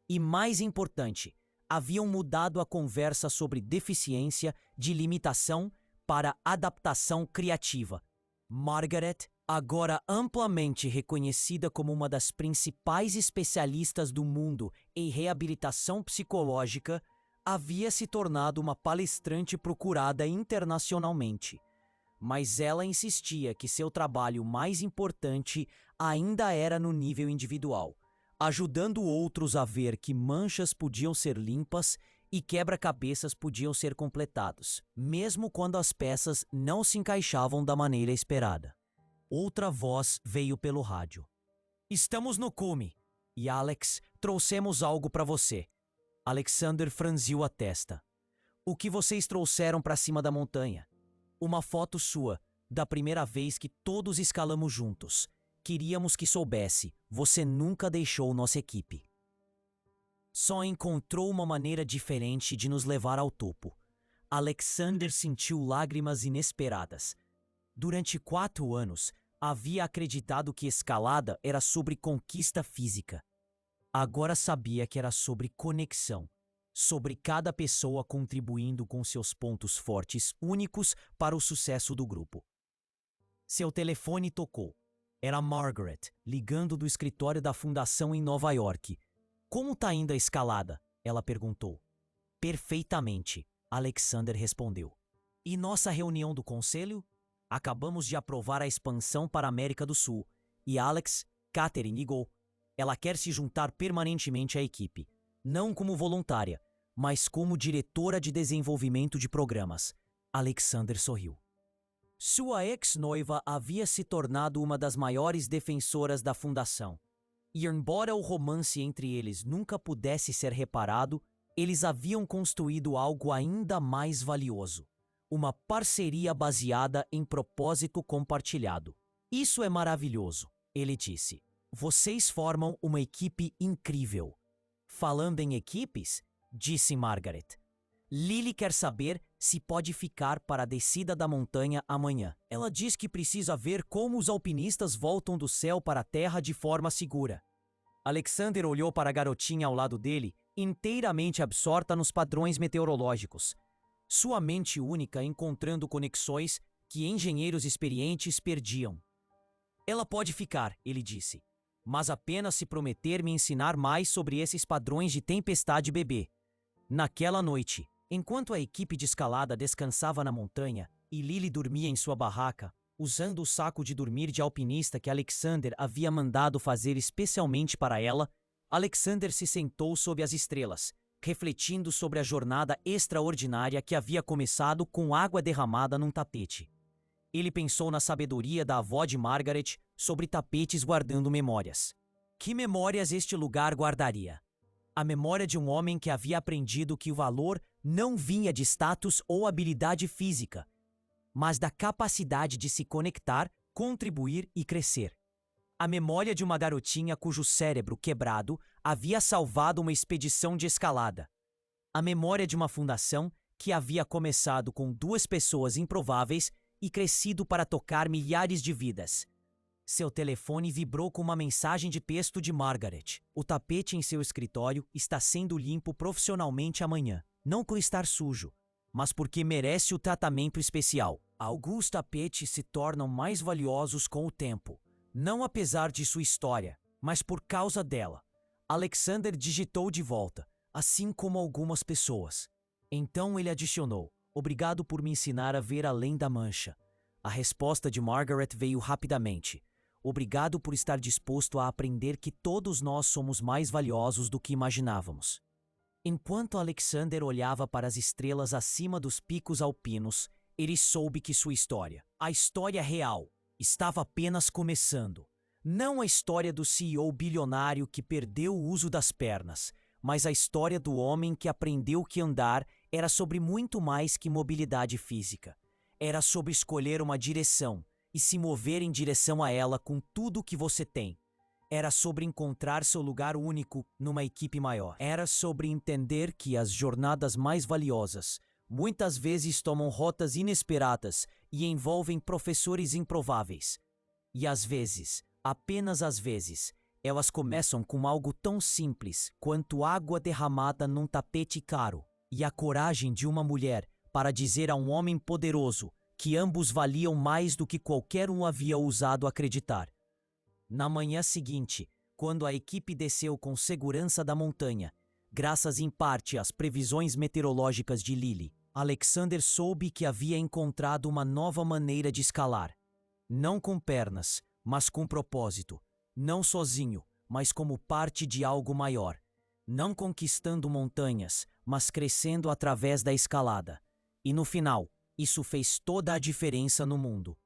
E mais importante, haviam mudado a conversa sobre deficiência de limitação para adaptação criativa. Margaret, agora amplamente reconhecida como uma das principais especialistas do mundo em reabilitação psicológica, havia se tornado uma palestrante procurada internacionalmente. Mas ela insistia que seu trabalho mais importante ainda era no nível individual, ajudando outros a ver que manchas podiam ser limpas e quebra-cabeças podiam ser completados, mesmo quando as peças não se encaixavam da maneira esperada. Outra voz veio pelo rádio. Estamos no cume. E Alex, trouxemos algo para você. Alexander franziu a testa. O que vocês trouxeram para cima da montanha? Uma foto sua, da primeira vez que todos escalamos juntos. Queríamos que soubesse, você nunca deixou nossa equipe. Só encontrou uma maneira diferente de nos levar ao topo. Alexander sentiu lágrimas inesperadas. Durante 4 anos, havia acreditado que escalada era sobre conquista física. Agora sabia que era sobre conexão, sobre cada pessoa contribuindo com seus pontos fortes únicos para o sucesso do grupo. Seu telefone tocou. Era Margaret, ligando do escritório da fundação em Nova York. Como tá indo a escalada? Ela perguntou. Perfeitamente, Alexander respondeu. E nossa reunião do conselho? Acabamos de aprovar a expansão para a América do Sul. E Alex, Catherine ligou. Ela quer se juntar permanentemente à equipe. Não como voluntária, mas como diretora de desenvolvimento de programas. Alexander sorriu. Sua ex-noiva havia se tornado uma das maiores defensoras da fundação. E embora o romance entre eles nunca pudesse ser reparado, eles haviam construído algo ainda mais valioso. Uma parceria baseada em propósito compartilhado. Isso é maravilhoso, ele disse. Vocês formam uma equipe incrível. Falando em equipes, disse Margaret. Lily quer saber se pode ficar para a descida da montanha amanhã. Ela diz que precisa ver como os alpinistas voltam do céu para a terra de forma segura. Alexander olhou para a garotinha ao lado dele, inteiramente absorta nos padrões meteorológicos. Sua mente única encontrando conexões que engenheiros experientes perdiam. Ela pode ficar, ele disse, mas apenas se prometer me ensinar mais sobre esses padrões de tempestade bebê. Naquela noite, enquanto a equipe de escalada descansava na montanha e Lily dormia em sua barraca, usando o saco de dormir de alpinista que Alexander havia mandado fazer especialmente para ela, Alexander se sentou sob as estrelas, refletindo sobre a jornada extraordinária que havia começado com água derramada num tapete. Ele pensou na sabedoria da avó de Margaret sobre tapetes guardando memórias. Que memórias este lugar guardaria? A memória de um homem que havia aprendido que o valor não vinha de status ou habilidade física, mas da capacidade de se conectar, contribuir e crescer. A memória de uma garotinha cujo cérebro quebrado havia salvado uma expedição de escalada. A memória de uma fundação que havia começado com 2 pessoas improváveis e crescido para tocar milhares de vidas. Seu telefone vibrou com uma mensagem de texto de Margaret. O tapete em seu escritório está sendo limpo profissionalmente amanhã. Não por estar sujo, mas porque merece o tratamento especial. Alguns tapetes se tornam mais valiosos com o tempo, não apesar de sua história, mas por causa dela. Alexander digitou de volta, assim como algumas pessoas. Então ele adicionou: obrigado por me ensinar a ver além da mancha. A resposta de Margaret veio rapidamente. Obrigado por estar disposto a aprender que todos nós somos mais valiosos do que imaginávamos. Enquanto Alexander olhava para as estrelas acima dos picos alpinos, ele soube que sua história, a história real, estava apenas começando. Não a história do CEO bilionário que perdeu o uso das pernas, mas a história do homem que aprendeu que andar era sobre muito mais que mobilidade física. Era sobre escolher uma direção e se mover em direção a ela com tudo o que você tem. Era sobre encontrar seu lugar único numa equipe maior. Era sobre entender que as jornadas mais valiosas muitas vezes tomam rotas inesperadas e envolvem professores improváveis. E às vezes, apenas às vezes, elas começam com algo tão simples quanto água derramada num tapete caro e a coragem de uma mulher para dizer a um homem poderoso que ambos valiam mais do que qualquer um havia ousado acreditar. Na manhã seguinte, quando a equipe desceu com segurança da montanha, graças em parte às previsões meteorológicas de Lily, Alexander soube que havia encontrado uma nova maneira de escalar. Não com pernas, mas com propósito. Não sozinho, mas como parte de algo maior. Não conquistando montanhas, mas crescendo através da escalada. E no final, isso fez toda a diferença no mundo.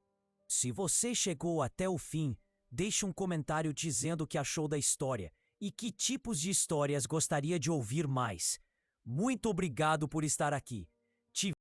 Se você chegou até o fim, deixe um comentário dizendo o que achou da história e que tipos de histórias gostaria de ouvir mais. Muito obrigado por estar aqui.